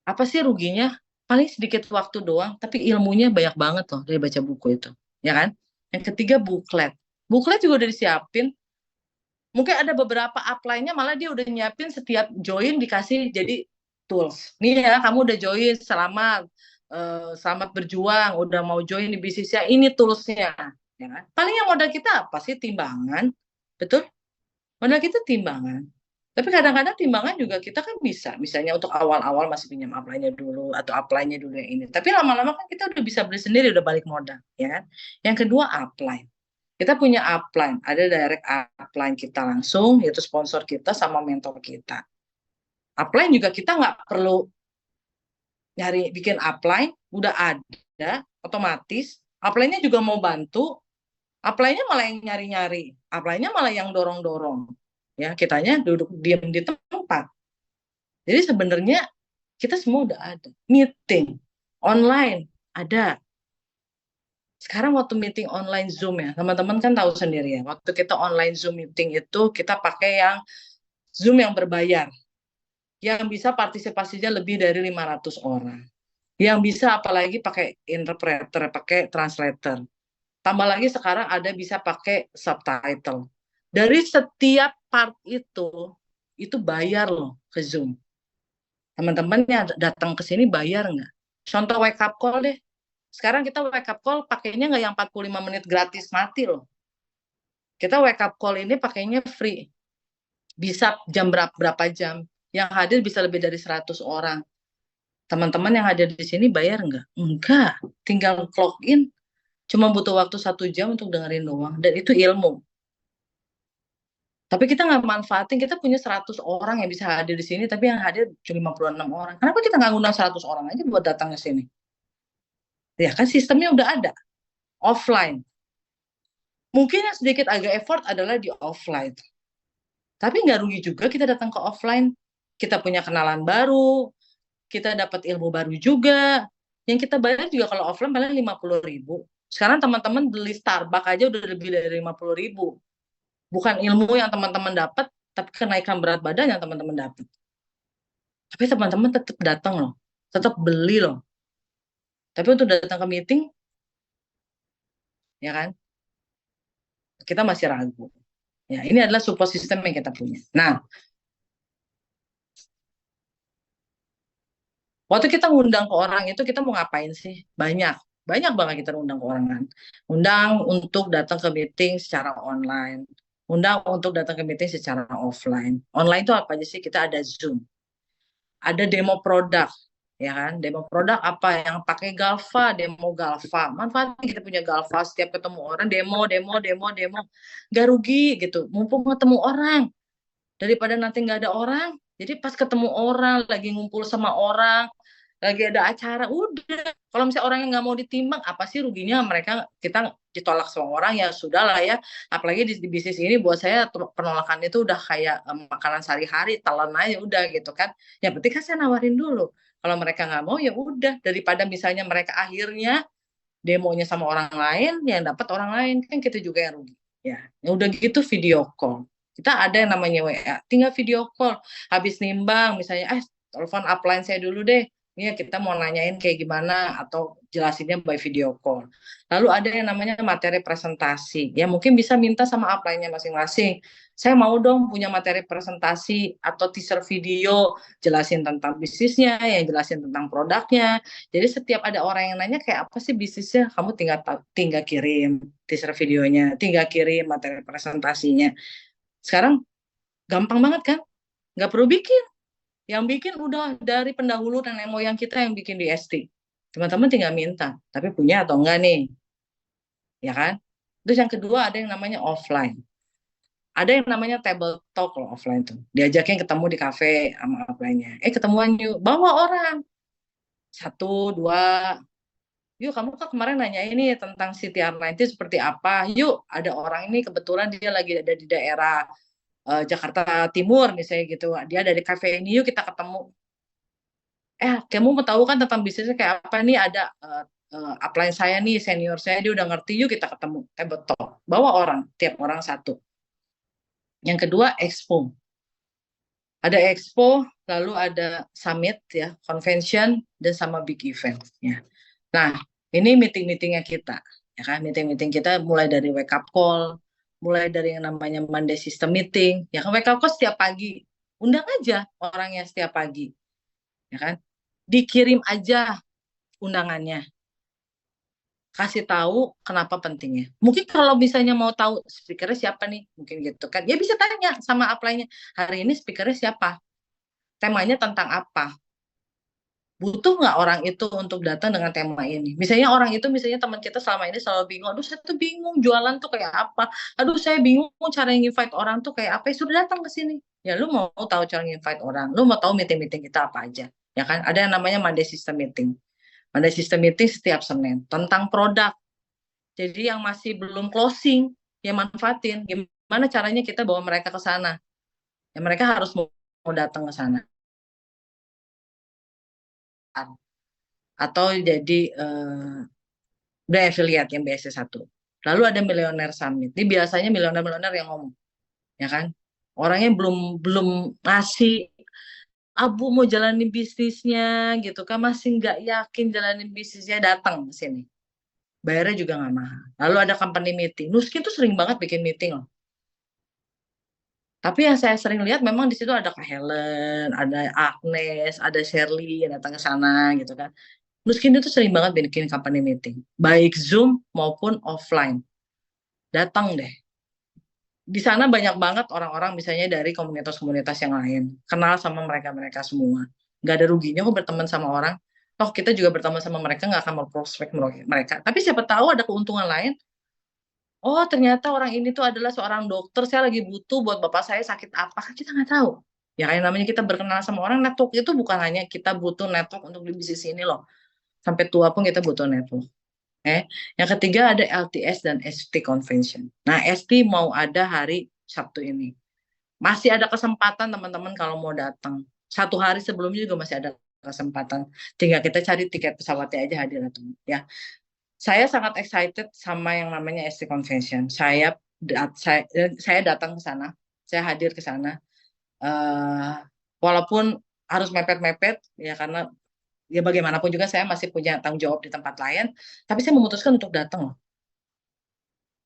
Apa sih ruginya? Paling sedikit waktu doang, tapi ilmunya banyak banget loh dari baca buku itu. Ya kan? Yang ketiga, buklet. Buklet juga udah disiapin. Mungkin ada beberapa upline-nya malah dia udah nyiapin setiap join dikasih jadi tools. Nih ya, kamu udah join, selamat berjuang, udah mau join di bisnisnya, ini toolsnya. Ya kan? Paling yang modal kita apa sih? Timbangan. Betul? Modal kita timbangan. Tapi kadang-kadang timbangan juga kita kan bisa. Misalnya untuk awal-awal masih pinjam upline-nya dulu, atau upline-nya dulu yang ini. Tapi lama-lama kan kita udah bisa beli sendiri, udah balik modal. Ya kan? Yang kedua, upline. Kita punya upline, ada direct upline kita langsung, yaitu sponsor kita sama mentor kita. Upline juga kita nggak perlu nyari bikin upline, udah ada, otomatis. Upline-nya juga mau bantu, upline-nya malah yang nyari-nyari, upline-nya malah yang dorong-dorong. Ya, kitanya duduk diam di tempat. Jadi sebenarnya kita semua udah ada. Meeting online ada. Sekarang waktu meeting online Zoom ya, teman-teman kan tahu sendiri ya, waktu kita online Zoom meeting itu kita pakai yang Zoom yang berbayar, yang bisa partisipasinya lebih dari 500 orang. Yang bisa apalagi pakai interpreter, pakai translator. Tambah lagi sekarang ada bisa pakai subtitle. Dari setiap part itu bayar loh ke Zoom. Teman-teman yang datang ke sini bayar nggak? Contoh wake up call deh. Sekarang kita wake up call pakainya nggak yang 45 menit gratis mati loh. Kita wake up call ini pakainya free. Bisa jam berapa jam. Yang hadir bisa lebih dari 100 orang. Teman-teman yang hadir di sini bayar nggak? Enggak. Tinggal clock in. Cuma butuh waktu 1 jam untuk dengerin doang. Dan itu ilmu. Tapi kita nggak manfaatin. Kita punya 100 orang yang bisa hadir di sini. Tapi yang hadir cuma 56 orang. Kenapa kita nggak ngundang 100 orang aja buat datang ke sini? Ya kan sistemnya udah ada. Offline. Mungkin yang sedikit agak effort adalah di offline. Tapi nggak rugi juga kita datang ke offline. Kita punya kenalan baru, kita dapat ilmu baru juga. Yang kita bayar juga kalau offline paling 50.000. Sekarang teman-teman beli Starbucks aja udah lebih dari 50.000. Bukan ilmu yang teman-teman dapat, tapi kenaikan berat badan yang teman-teman dapat. Tapi teman-teman tetap datang loh, tetap beli loh. Tapi untuk datang ke meeting, ya kan, kita masih ragu. Ya, ini adalah support system yang kita punya. Nah, waktu kita ngundang ke orang itu kita mau ngapain sih? Banyak banget kita undang ke orang kan. Undang untuk datang ke meeting secara online. Undang untuk datang ke meeting secara offline. Online itu apa aja sih? Kita ada Zoom. Ada demo produk, ya kan? Demo produk apa? Yang pakai Galva, demo Galva. Manfaatnya kita punya Galva, setiap ketemu orang demo. Gak rugi gitu. Mumpung ketemu orang. Daripada nanti nggak ada orang. Jadi pas ketemu orang, lagi ngumpul sama orang, lagi ada acara, udah. Kalau misalnya orang yang nggak mau ditimbang, apa sih ruginya mereka kita ditolak sama orang, ya sudah lah ya. Apalagi di bisnis ini buat saya penolakan itu udah kayak makanan sehari-hari, telan aja udah gitu kan. Yang penting kan saya nawarin dulu. Kalau mereka nggak mau ya udah, daripada misalnya mereka akhirnya demonya sama orang lain, yang dapat orang lain kan kita juga yang rugi. Ya, udah gitu video call. Kita ada yang namanya WA, tinggal video call. Habis nimbang misalnya, telepon upline saya dulu deh. Ini kita mau nanyain kayak gimana atau jelasinnya by video call. Lalu ada yang namanya materi presentasi. Ya mungkin bisa minta sama upline-nya masing-masing. Saya mau dong punya materi presentasi atau teaser video jelasin tentang bisnisnya, yang jelasin tentang produknya. Jadi setiap ada orang yang nanya kayak apa sih bisnisnya, kamu tinggal kirim teaser videonya, tinggal kirim materi presentasinya. Sekarang gampang banget kan? Nggak perlu bikin. Yang bikin udah dari pendahulu nenek moyang kita yang bikin di ST. Teman-teman tinggal minta, tapi punya atau enggak nih? Ya kan? Terus yang kedua ada yang namanya offline. Ada yang namanya table talk loh offline tuh. Diajakin ketemu di kafe sama offline-nya. Ketemuan yuk, bawa orang. Satu, dua. Yuk kamu kan kemarin nanya ini tentang CTR90 seperti apa. Yuk ada orang ini kebetulan dia lagi ada di daerah Jakarta Timur misalnya gitu. Dia ada di kafe ini, yuk kita ketemu. Kamu mau tahu kan tentang bisnisnya kayak apa nih? Ada upline saya nih, senior saya, dia udah ngerti, yuk kita ketemu. Betul. Bawa orang, tiap orang satu. Yang kedua, expo. Ada expo, lalu ada summit ya, convention, dan sama big event. Ya. Nah, ini meeting-meetingnya kita. Ya kan, meeting-meeting kita mulai dari wake up call, mulai dari yang namanya Monday system meeting. Ya kan, wake up call setiap pagi. Undang aja orangnya setiap pagi. Ya kan, dikirim aja undangannya, kasih tahu kenapa pentingnya. Mungkin kalau misalnya mau tahu speakernya siapa nih, mungkin gitu kan, ya bisa tanya sama upline-nya, hari ini speakernya siapa, temanya tentang apa, butuh nggak orang itu untuk datang dengan tema ini. Misalnya orang itu, misalnya teman kita selama ini selalu bingung, aduh saya tuh bingung jualan tuh kayak apa, aduh saya bingung cara invite orang tuh kayak apa, ya sudah datang ke sini. Ya lu mau tahu cara invite orang, lu mau tahu meeting-meeting kita apa aja, ya kan? Ada yang namanya Monday System Meeting. Monday System Meeting setiap Senin tentang produk. Jadi yang masih belum closing, ya manfaatin. Gimana caranya kita bawa mereka ke sana? Ya mereka harus mau datang ke sana. Atau jadi brand affiliate yang BSC1. Lalu ada Millionaire Summit. Ini biasanya milioner-milioner yang ngomong, ya kan? Orangnya belum ngasih abu mau jalanin bisnisnya gitu kan, masih nggak yakin jalanin bisnisnya, datang ke sini. Bayarnya juga nggak mahal. Lalu ada company meeting. Nuskin tuh sering banget bikin meeting loh. Tapi yang saya sering lihat memang di situ ada Kak Helen, ada Agnes, ada Shirley yang datang ke sana gitu kan. Nuskin itu sering banget bikin company meeting, baik Zoom maupun offline. Datang deh. Di sana banyak banget orang-orang misalnya dari komunitas-komunitas yang lain. Kenal sama mereka-mereka semua. Nggak ada ruginya kok berteman sama orang. Toh kita juga berteman sama mereka nggak akan memprospek mereka. Tapi siapa tahu ada keuntungan lain. Oh ternyata orang ini tuh adalah seorang dokter, saya lagi butuh buat bapak saya sakit apa, kan kita nggak tahu. Ya kayak namanya kita berkenal sama orang, network itu bukan hanya kita butuh network untuk di bisnis ini loh. Sampai tua pun kita butuh network. Yang ketiga ada LTS dan ST Convention. Nah ST mau ada hari Sabtu ini. Masih ada kesempatan teman-teman kalau mau datang. Satu hari sebelumnya juga masih ada kesempatan. Tinggal kita cari tiket pesawatnya aja hadir atau ya. Saya sangat excited sama yang namanya ST Convention. Saya datang ke sana, saya hadir ke sana. Walaupun harus mepet-mepet ya, karena ya bagaimanapun juga saya masih punya tanggung jawab di tempat lain, tapi saya memutuskan untuk datang loh.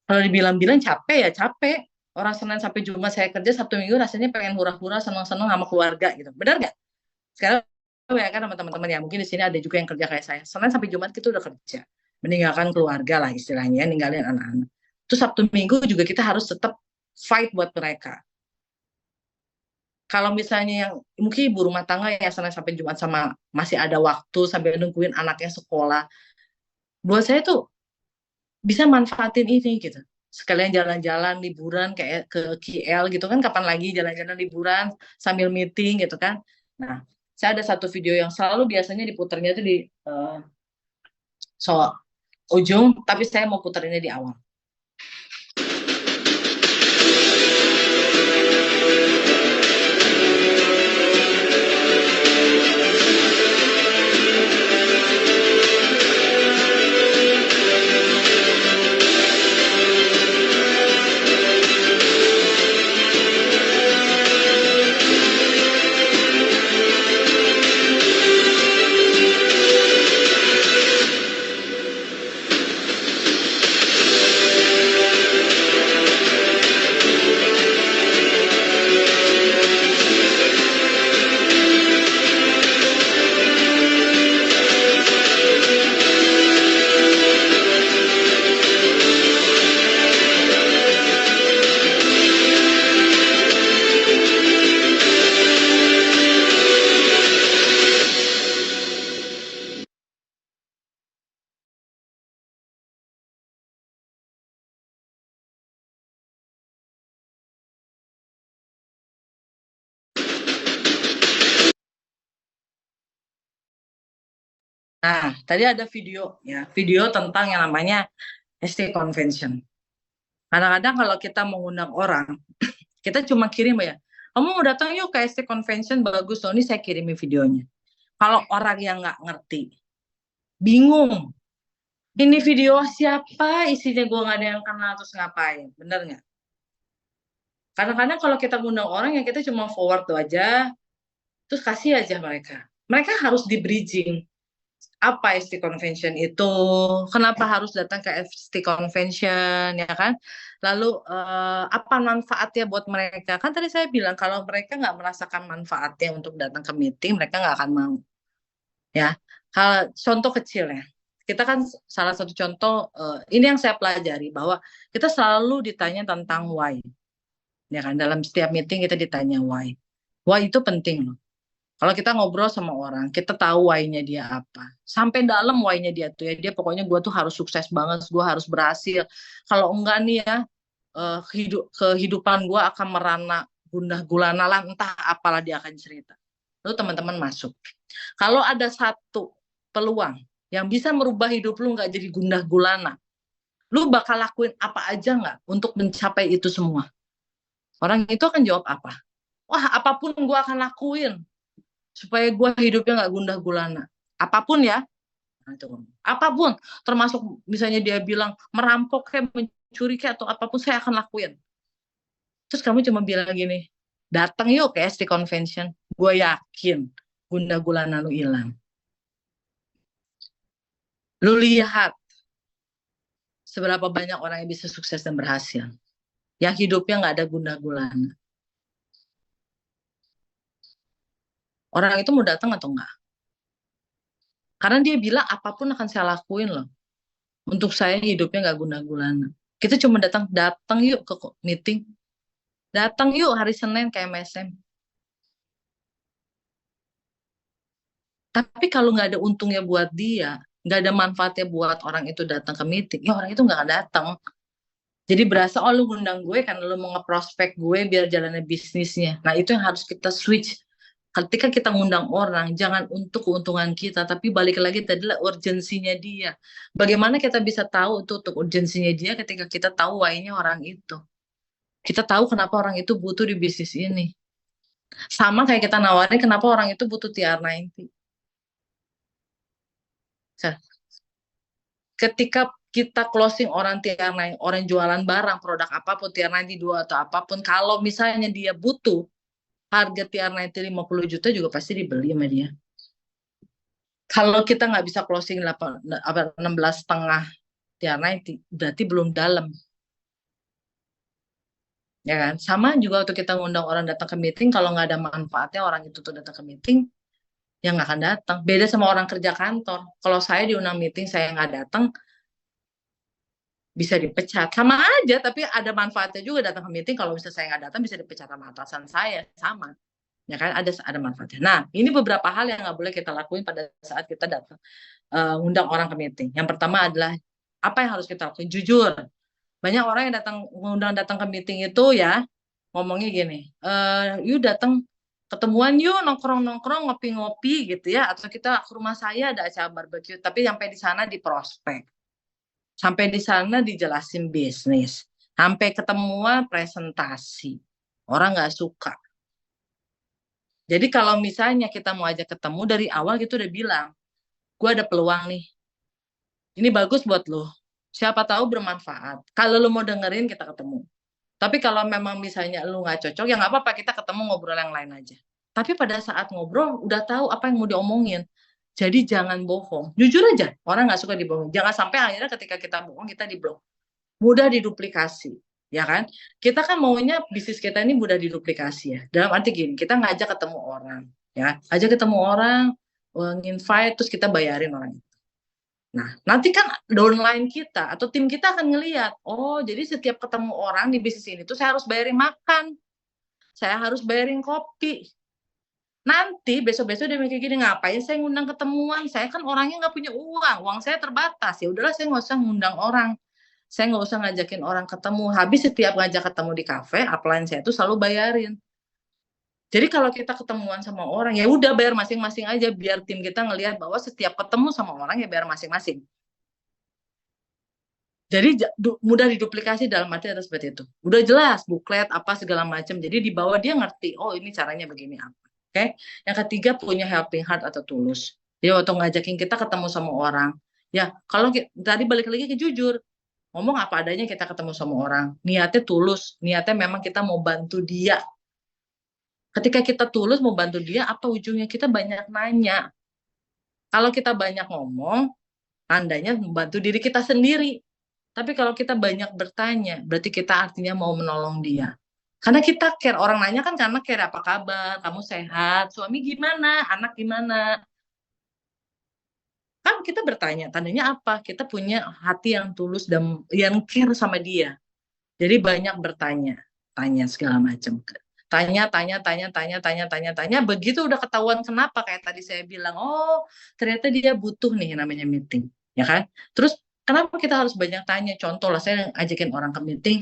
Kalau dibilang-bilang capek ya capek. Orang Senin sampai Jumat saya kerja, Sabtu Minggu rasanya pengen hura-hura, senang-senang sama keluarga gitu. Benar nggak? Sekarang ya kan sama teman-teman ya, mungkin di sini ada juga yang kerja kayak saya. Senin sampai Jumat kita udah kerja, meninggalkan keluarga lah istilahnya, ninggalin anak-anak. Terus Sabtu Minggu juga kita harus tetap fight buat mereka. Kalau misalnya yang mungkin ibu rumah tangga ya Senin sampai Jumat sama masih ada waktu sambil nungguin anaknya sekolah, buat saya tuh bisa manfaatin ini gitu. Sekalian jalan-jalan liburan kayak ke KL gitu kan, kapan lagi jalan-jalan liburan sambil meeting gitu kan. Nah, saya ada satu video yang selalu biasanya diputarnya itu di ujung, tapi saya mau putar ini di awal. Nah, tadi ada video ya, video tentang yang namanya ST Convention. Kadang-kadang kalau kita mengundang orang, kita cuma kirim ya, kamu mau datang yuk ke ST Convention, bagus loh, ini saya kirimin videonya. Kalau orang yang nggak ngerti, bingung, ini video siapa, isinya gue nggak ada yang kenal, terus ngapain, bener nggak? Kadang-kadang kalau kita ngundang orang yang kita cuma forward tuh aja, terus kasih aja mereka. Mereka harus di bridging. Apa ST Convention itu? Kenapa harus datang ke ST Convention, ya kan? Lalu apa manfaatnya buat mereka? Kan tadi saya bilang kalau mereka nggak merasakan manfaatnya untuk datang ke meeting, mereka nggak akan mau. Ya, kalau contoh kecil ya. Kita kan salah satu contoh ini yang saya pelajari bahwa kita selalu ditanya tentang why. Ya kan, dalam setiap meeting kita ditanya why. Why itu penting loh. Kalau kita ngobrol sama orang, kita tahu why-nya dia apa. Sampai dalam why-nya dia tuh ya, dia pokoknya gue tuh harus sukses banget, gue harus berhasil. Kalau enggak nih ya, kehidupan gue akan merana gundah gulana lah, entah apalah dia akan cerita. Lalu teman-teman masuk. Kalau ada satu peluang yang bisa merubah hidup lu nggak jadi gundah gulana, lu bakal lakuin apa aja nggak untuk mencapai itu semua? Orang itu akan jawab apa? Wah, apapun gue akan lakuin supaya gue hidupnya nggak gundah gulana. Apapun ya, apapun, termasuk misalnya dia bilang merampok kayak mencuri kayak atau apapun saya akan lakuin. Terus kamu cuma bilang gini, datang yuk ke ST Convention, gue yakin gundah gulana lu hilang. Lu lihat seberapa banyak orang yang bisa sukses dan berhasil, yang hidupnya nggak ada gundah gulana. Orang itu mau datang atau enggak? Karena dia bilang apapun akan saya lakuin loh. Untuk saya hidupnya nggak guna-gulana. Kita cuma datang yuk ke meeting. Datang yuk hari Senin ke MSM. Tapi kalau nggak ada untungnya buat dia, nggak ada manfaatnya buat orang itu datang ke meeting, ya orang itu nggak akan datang. Jadi berasa, oh lu ngundang gue karena lu mau nge-prospek gue biar jalannya bisnisnya. Nah itu yang harus kita switch. Ketika kita ngundang orang, jangan untuk keuntungan kita, tapi balik lagi tadi adalah urgensinya dia. Bagaimana kita bisa tahu itu untuk urgensinya dia ketika kita tahu why-nya orang itu. Kita tahu kenapa orang itu butuh di bisnis ini. Sama kayak kita nawarin kenapa orang itu butuh TR90. Nah, ketika kita closing orang TR90, orang jualan barang, produk apapun, TR92 atau apapun, kalau misalnya dia butuh, harga TR90 50 juta juga pasti dibeli sama dia. Kalau kita nggak bisa closing 16,5 TR90, berarti belum dalam. Ya kan? Sama juga waktu kita ngundang orang datang ke meeting, kalau nggak ada manfaatnya orang itu tuh datang ke meeting, yang nggak akan datang. Beda sama orang kerja kantor. Kalau saya diundang meeting, saya nggak datang, bisa dipecat. Sama aja, tapi ada manfaatnya juga datang ke meeting. Kalau misalnya saya nggak datang, bisa dipecat sama atasan saya. Sama. Ya kan? Ada manfaatnya. Nah, ini beberapa hal yang nggak boleh kita lakuin pada saat kita datang undang orang ke meeting. Yang pertama adalah apa yang harus kita lakuin? Jujur. Banyak orang yang datang ke meeting itu ya ngomongnya gini, yuk datang ketemuan yuk nongkrong-nongkrong ngopi-ngopi gitu ya, atau kita ke rumah saya ada acara barbeque, tapi sampai di sana di prospek, sampai di sana dijelasin bisnis, sampai ketemuan presentasi, orang nggak suka. Jadi kalau misalnya kita mau ajak ketemu dari awal gitu udah bilang, gue ada peluang nih, ini bagus buat lo, siapa tahu bermanfaat. Kalau lo mau dengerin kita ketemu. Tapi kalau memang misalnya lu nggak cocok, ya nggak apa-apa, kita ketemu ngobrol yang lain aja. Tapi pada saat ngobrol, udah tahu apa yang mau diomongin. Jadi jangan bohong. Jujur aja, orang nggak suka dibohong. Jangan sampai akhirnya ketika kita bohong, kita diblok. Mudah diduplikasi, ya kan? Kita kan maunya bisnis kita ini mudah diduplikasi ya. Dalam arti gini, kita ngajak ketemu orang, ya. Ajak ketemu orang, nge-invite, terus kita bayarin orang itu. Nah, nanti kan downline kita atau tim kita akan ngelihat, oh jadi setiap ketemu orang di bisnis ini tuh saya harus bayarin makan, saya harus bayarin kopi. Nanti besok-besok dia mikir gini, ngapain saya ngundang ketemuan? Saya kan orangnya nggak punya uang saya terbatas. Ya udahlah saya nggak usah ngundang orang. Saya nggak usah ngajakin orang ketemu. Habis setiap ngajak ketemu di kafe, upline saya tuh selalu bayarin. Jadi kalau kita ketemuan sama orang, ya udah bayar masing-masing aja, biar tim kita ngelihat bahwa setiap ketemu sama orang ya bayar masing-masing. Jadi mudah diduplikasi dalam arti ada seperti itu. Udah jelas buklet apa segala macam. Jadi di bawah dia ngerti, oh ini caranya begini apa. Oke. Yang ketiga punya helping heart atau tulus. Dia waktu ngajakin kita ketemu sama orang, ya kalau tadi balik lagi ke jujur, ngomong apa adanya kita ketemu sama orang. Niatnya tulus, niatnya memang kita mau bantu dia. Ketika kita tulus mau bantu dia, apa ujungnya kita banyak nanya. Kalau kita banyak ngomong, tandanya membantu diri kita sendiri. Tapi kalau kita banyak bertanya, berarti kita artinya mau menolong dia. Karena kita care, orang nanya kan karena care apa kabar, kamu sehat, suami gimana, anak gimana. Kan kita bertanya, tandanya apa? Kita punya hati yang tulus dan yang care sama dia. Jadi banyak bertanya, tanya segala macam. Tanya. Begitu udah ketahuan kenapa, kayak tadi saya bilang, oh ternyata dia butuh nih namanya meeting. Ya kan? Terus kenapa kita harus banyak tanya? Contoh lah, saya ajakin orang ke meeting,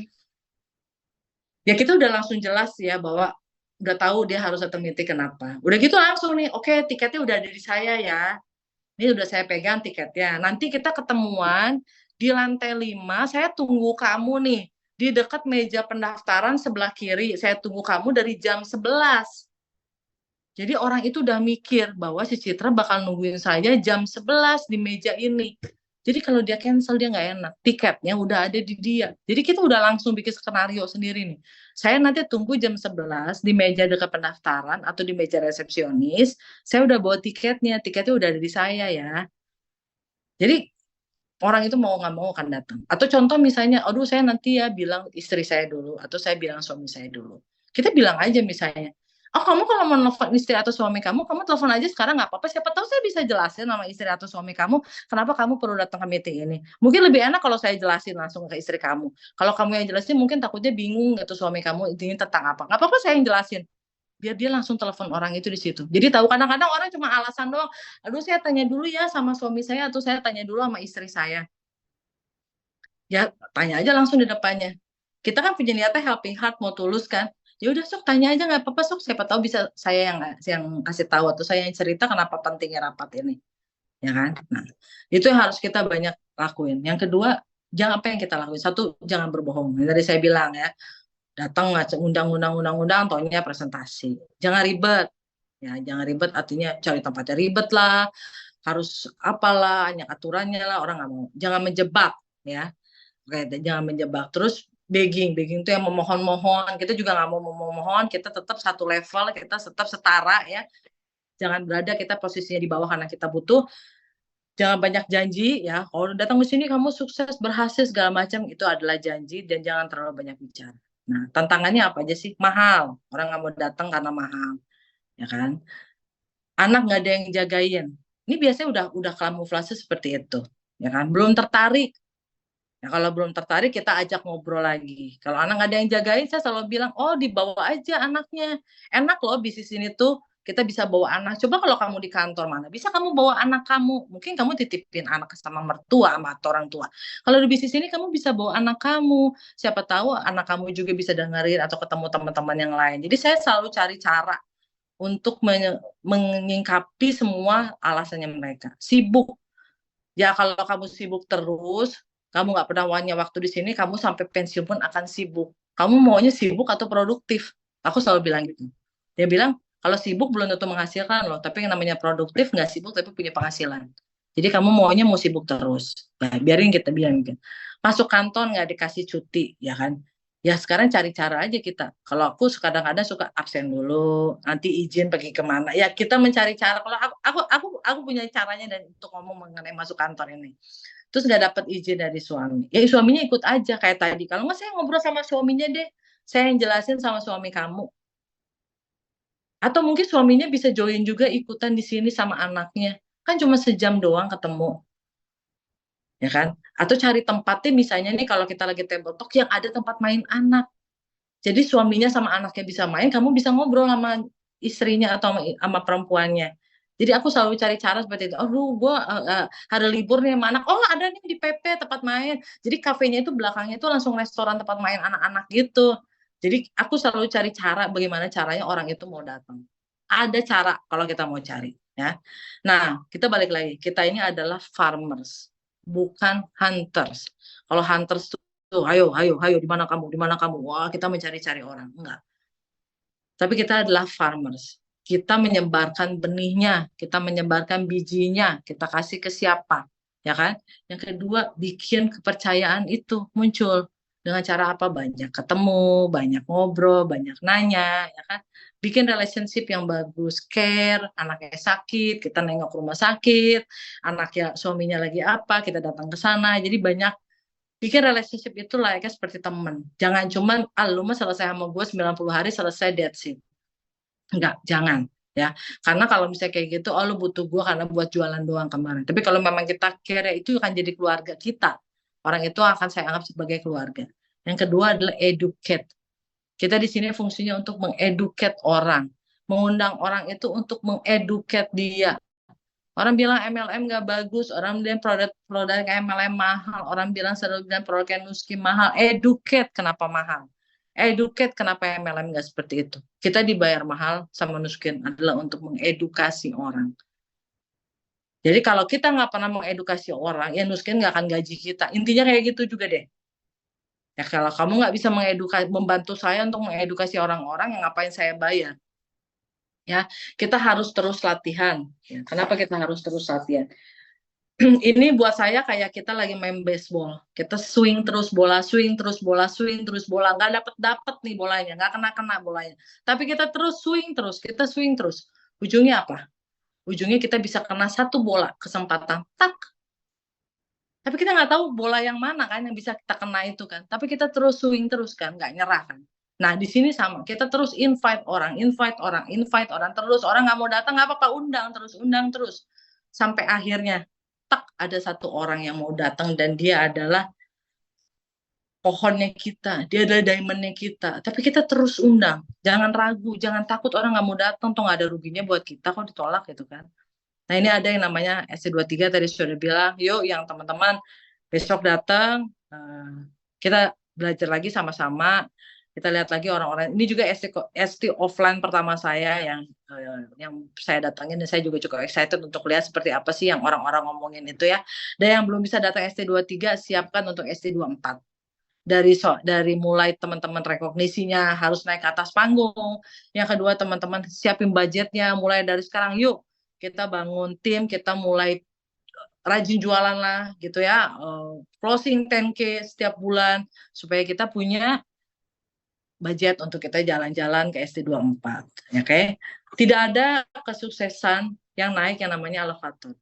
ya kita udah langsung jelas ya bahwa udah tahu dia harus datang meeting kenapa. Udah gitu langsung nih, oke tiketnya udah ada di saya ya. Ini udah saya pegang tiketnya. Nanti kita ketemuan di lantai 5, saya tunggu kamu nih di dekat meja pendaftaran sebelah kiri. Saya tunggu kamu dari jam 11. Jadi orang itu udah mikir bahwa si Citra bakal nungguin saya jam 11 di meja ini. Jadi kalau dia cancel dia nggak enak. Tiketnya udah ada di dia. Jadi kita udah langsung bikin skenario sendiri nih. Saya nanti tunggu jam 11 di meja dekat pendaftaran atau di meja resepsionis. Saya udah bawa tiketnya. Tiketnya udah ada di saya ya. Jadi orang itu mau nggak mau akan datang. Atau contoh misalnya, aduh saya nanti ya bilang istri saya dulu. Atau saya bilang suami saya dulu. Kita bilang aja misalnya, oh kamu kalau mau nelfon istri atau suami kamu telepon aja sekarang nggak apa-apa. Siapa tahu saya bisa jelasin sama istri atau suami kamu kenapa kamu perlu datang ke meeting ini. Mungkin lebih enak kalau saya jelasin langsung ke istri kamu. Kalau kamu yang jelasin mungkin takutnya bingung gitu suami kamu ini tentang apa. Nggak apa-apa saya yang jelasin. Biar dia langsung telepon orang itu di situ. Jadi tahu kadang-kadang orang cuma alasan doang. Aduh saya tanya dulu ya sama suami saya atau saya tanya dulu sama istri saya. Ya tanya aja langsung di depannya. Kita kan punya niatnya helping heart mau tulus kan. Ya udah sok tanya aja nggak apa-apa sok siapa tahu bisa saya yang kasih tahu atau saya yang cerita kenapa pentingnya rapat ini ya kan. Nah itu yang harus kita banyak lakuin. Yang kedua jangan apa yang kita lakuin, satu jangan berbohong. Tadi saya bilang ya datang undang-undang taunya presentasi, jangan ribet ya, jangan ribet artinya cari tempatnya ribet lah, harus apalah banyak aturannya lah, orang nggak mau. Jangan menjebak ya. Oke, jangan menjebak. Terus begging itu yang memohon-mohon. Kita juga nggak mau memohon, kita tetap satu level, kita tetap setara ya. Jangan berada kita posisinya di bawah karena kita butuh. Jangan banyak janji ya. Kalau datang ke sini kamu sukses, berhasil segala macam itu adalah janji dan jangan terlalu banyak bicara. Nah, tantangannya apa aja sih? Mahal. Orang nggak mau datang karena mahal, ya kan? Anak nggak ada yang jagain. Ini biasanya udah kamuflase seperti itu, ya kan? Belum tertarik. Nah, kalau belum tertarik, kita ajak ngobrol lagi. Kalau anak nggak ada yang jagain, saya selalu bilang, oh dibawa aja anaknya. Enak loh bisnis ini tuh, kita bisa bawa anak. Coba kalau kamu di kantor mana, bisa kamu bawa anak kamu. Mungkin kamu titipin anak sama mertua, sama orang tua. Kalau di bisnis ini, kamu bisa bawa anak kamu. Siapa tahu anak kamu juga bisa dengerin atau ketemu teman-teman yang lain. Jadi saya selalu cari cara untuk menyingkapi semua alasannya mereka. Sibuk. Ya kalau kamu sibuk terus, kamu nggak pernah punya waktu di sini, kamu sampai pensiun pun akan sibuk. Kamu maunya sibuk atau produktif? Aku selalu bilang gitu. Dia bilang, kalau sibuk belum tentu menghasilkan loh, tapi yang namanya produktif nggak sibuk tapi punya penghasilan. Jadi kamu maunya mau sibuk terus. Ya, biarin kita bilang gitu. Masuk kantor nggak dikasih cuti, ya kan? Ya sekarang cari cara aja kita. Kalau aku kadang-kadang suka absen dulu, nanti izin pergi kemana. Ya kita mencari cara. Kalau aku punya caranya dan untuk ngomong mengenai masuk kantor ini. Terus nggak dapat izin dari suami. Ya suaminya ikut aja kayak tadi. Kalau nggak saya ngobrol sama suaminya deh. Saya yang jelasin sama suami kamu. Atau mungkin suaminya bisa join juga ikutan di sini sama anaknya. Kan cuma sejam doang ketemu. Ya kan? Atau cari tempatnya misalnya nih kalau kita lagi table talk yang ada tempat main anak. Jadi suaminya sama anaknya bisa main, kamu bisa ngobrol sama istrinya atau sama perempuannya. Jadi aku selalu cari cara seperti itu. Oh, gue hari libur nih sama anak. Oh, ada nih di PP tempat main. Jadi kafenya itu belakangnya itu langsung restoran tempat main anak-anak gitu. Jadi aku selalu cari cara bagaimana caranya orang itu mau datang. Ada cara kalau kita mau cari, ya. Nah, kita balik lagi. Kita ini adalah farmers, bukan hunters. Kalau hunters tuh, ayo, ayo, ayo, di mana kamu, di mana kamu? Wah, kita mencari-cari orang. Enggak. Tapi kita adalah farmers. Kita menyebarkan benihnya, kita menyebarkan bijinya, kita kasih ke siapa, ya kan? Yang kedua, bikin kepercayaan itu muncul dengan cara apa? Banyak ketemu, banyak ngobrol, banyak nanya, ya kan? Bikin relationship yang bagus, care, anaknya sakit, kita nengok rumah sakit, anaknya suaminya lagi apa, kita datang ke sana. Jadi banyak bikin relationship itu layaknya seperti teman. Jangan cuman, lu mah selesai sama gue 90 hari selesai, that's it. Enggak, jangan ya. Karena kalau misalnya kayak gitu, lu butuh gue karena buat jualan doang kemarin. Tapi kalau memang kita care, itu akan jadi keluarga kita. Orang itu akan saya anggap sebagai keluarga. Yang kedua adalah educate. Kita di sini fungsinya untuk mengeducate orang. Mengundang orang itu untuk mengeducate dia. Orang bilang MLM nggak bagus, orang bilang produk MLM mahal, orang bilang produk Nuski mahal. Educate kenapa mahal. Educate kenapa MLM nggak seperti itu. Kita dibayar mahal sama Nuskin adalah untuk mengedukasi orang. Jadi kalau kita nggak pernah mengedukasi orang, ya Nuskin nggak akan gaji kita. Intinya kayak gitu juga deh. Ya kalau kamu nggak bisa membantu saya untuk mengedukasi orang-orang, yang ngapain saya bayar? Ya, kita harus terus latihan. Ya, kenapa kita harus terus latihan? Ini buat saya kayak kita lagi main baseball. Kita swing terus bola, swing terus bola, swing terus bola. Nggak dapet nih bolanya, nggak kena bolanya. Tapi kita terus swing terus, kita swing terus. Ujungnya apa? Ujungnya kita bisa kena satu bola kesempatan, tak. Tapi kita nggak tahu bola yang mana kan yang bisa kita kena itu kan. Tapi kita terus swing terus kan, nggak nyerah kan. Nah di sini sama, kita terus invite orang terus. Orang nggak mau datang nggak apa-apa, undang terus sampai akhirnya tak ada satu orang yang mau datang dan dia adalah pohonnya kita, dia adalah diamondnya kita. Tapi kita terus undang, jangan ragu, jangan takut orang nggak mau datang, toh nggak ada ruginya buat kita kok ditolak gitu kan. Nah ini ada yang namanya SC23 tadi sudah bilang, yuk yang teman-teman besok datang, kita belajar lagi sama-sama. Kita lihat lagi orang-orang ini juga ST offline pertama saya yang saya datangin, dan saya juga cukup excited untuk lihat seperti apa sih yang orang-orang ngomongin itu ya. Dan yang belum bisa datang ST23 siapkan untuk ST24. Dari mulai teman-teman rekognisinya harus naik ke atas panggung. Yang kedua teman-teman siapin budgetnya mulai dari sekarang, yuk kita bangun tim, kita mulai rajin jualan lah gitu ya, closing 10K setiap bulan supaya kita punya budget untuk kita jalan-jalan ke ST24, ya kayak tidak ada kesuksesan yang naik yang namanya elevator.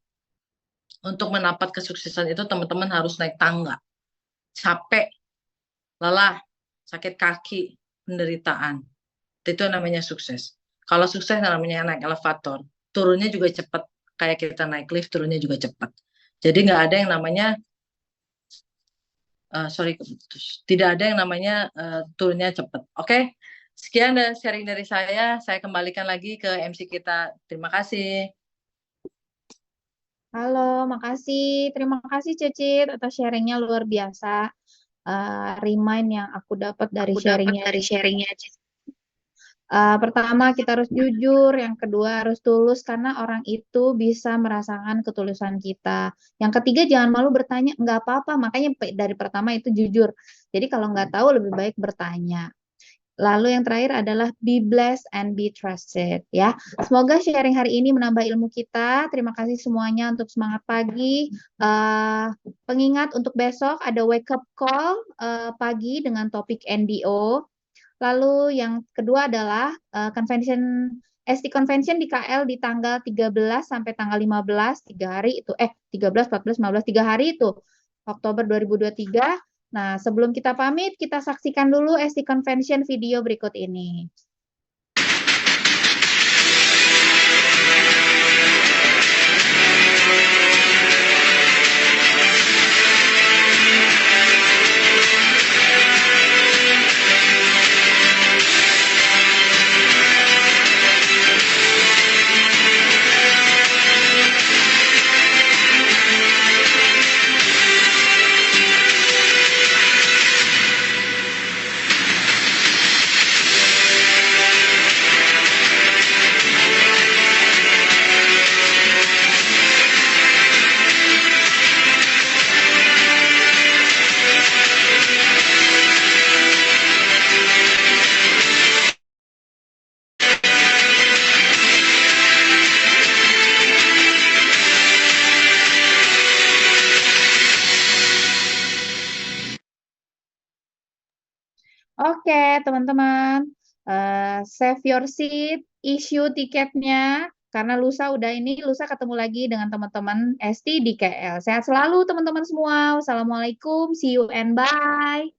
Untuk mendapat kesuksesan itu teman-teman harus naik tangga, capek, lelah, sakit kaki, penderitaan, itu namanya sukses. Kalau sukses namanya naik elevator, turunnya juga cepat, kayak kita naik lift turunnya juga cepat. Jadi nggak ada yang namanya tidak ada yang namanya turunnya cepat. Oke, sekian dan sharing dari saya. Saya kembalikan lagi ke MC kita. Terima kasih. Halo, makasih. Terima kasih Cecit atas sharingnya luar biasa. Remind yang aku dapat dari sharingnya. Pertama, kita harus jujur. Yang kedua, harus tulus karena orang itu bisa merasakan ketulusan kita. Yang ketiga, jangan malu bertanya. Nggak apa-apa, makanya dari pertama itu jujur. Jadi kalau nggak tahu, lebih baik bertanya. Lalu yang terakhir adalah be blessed and be trusted. Ya, semoga sharing hari ini menambah ilmu kita. Terima kasih semuanya untuk semangat pagi. Pengingat untuk besok ada wake up call pagi dengan topik NDO. Lalu yang kedua adalah ST Convention di KL di tanggal 13 sampai tanggal 15, 3 hari itu, 13, 14, 15, 3 hari itu, Oktober 2023. Nah, sebelum kita pamit, kita saksikan dulu ST Convention video berikut ini. teman-teman. Save your seat, issue tiketnya. Karena lusa ketemu lagi dengan teman-teman ST di KL. Sehat selalu teman-teman semua. Wassalamualaikum, see you and bye.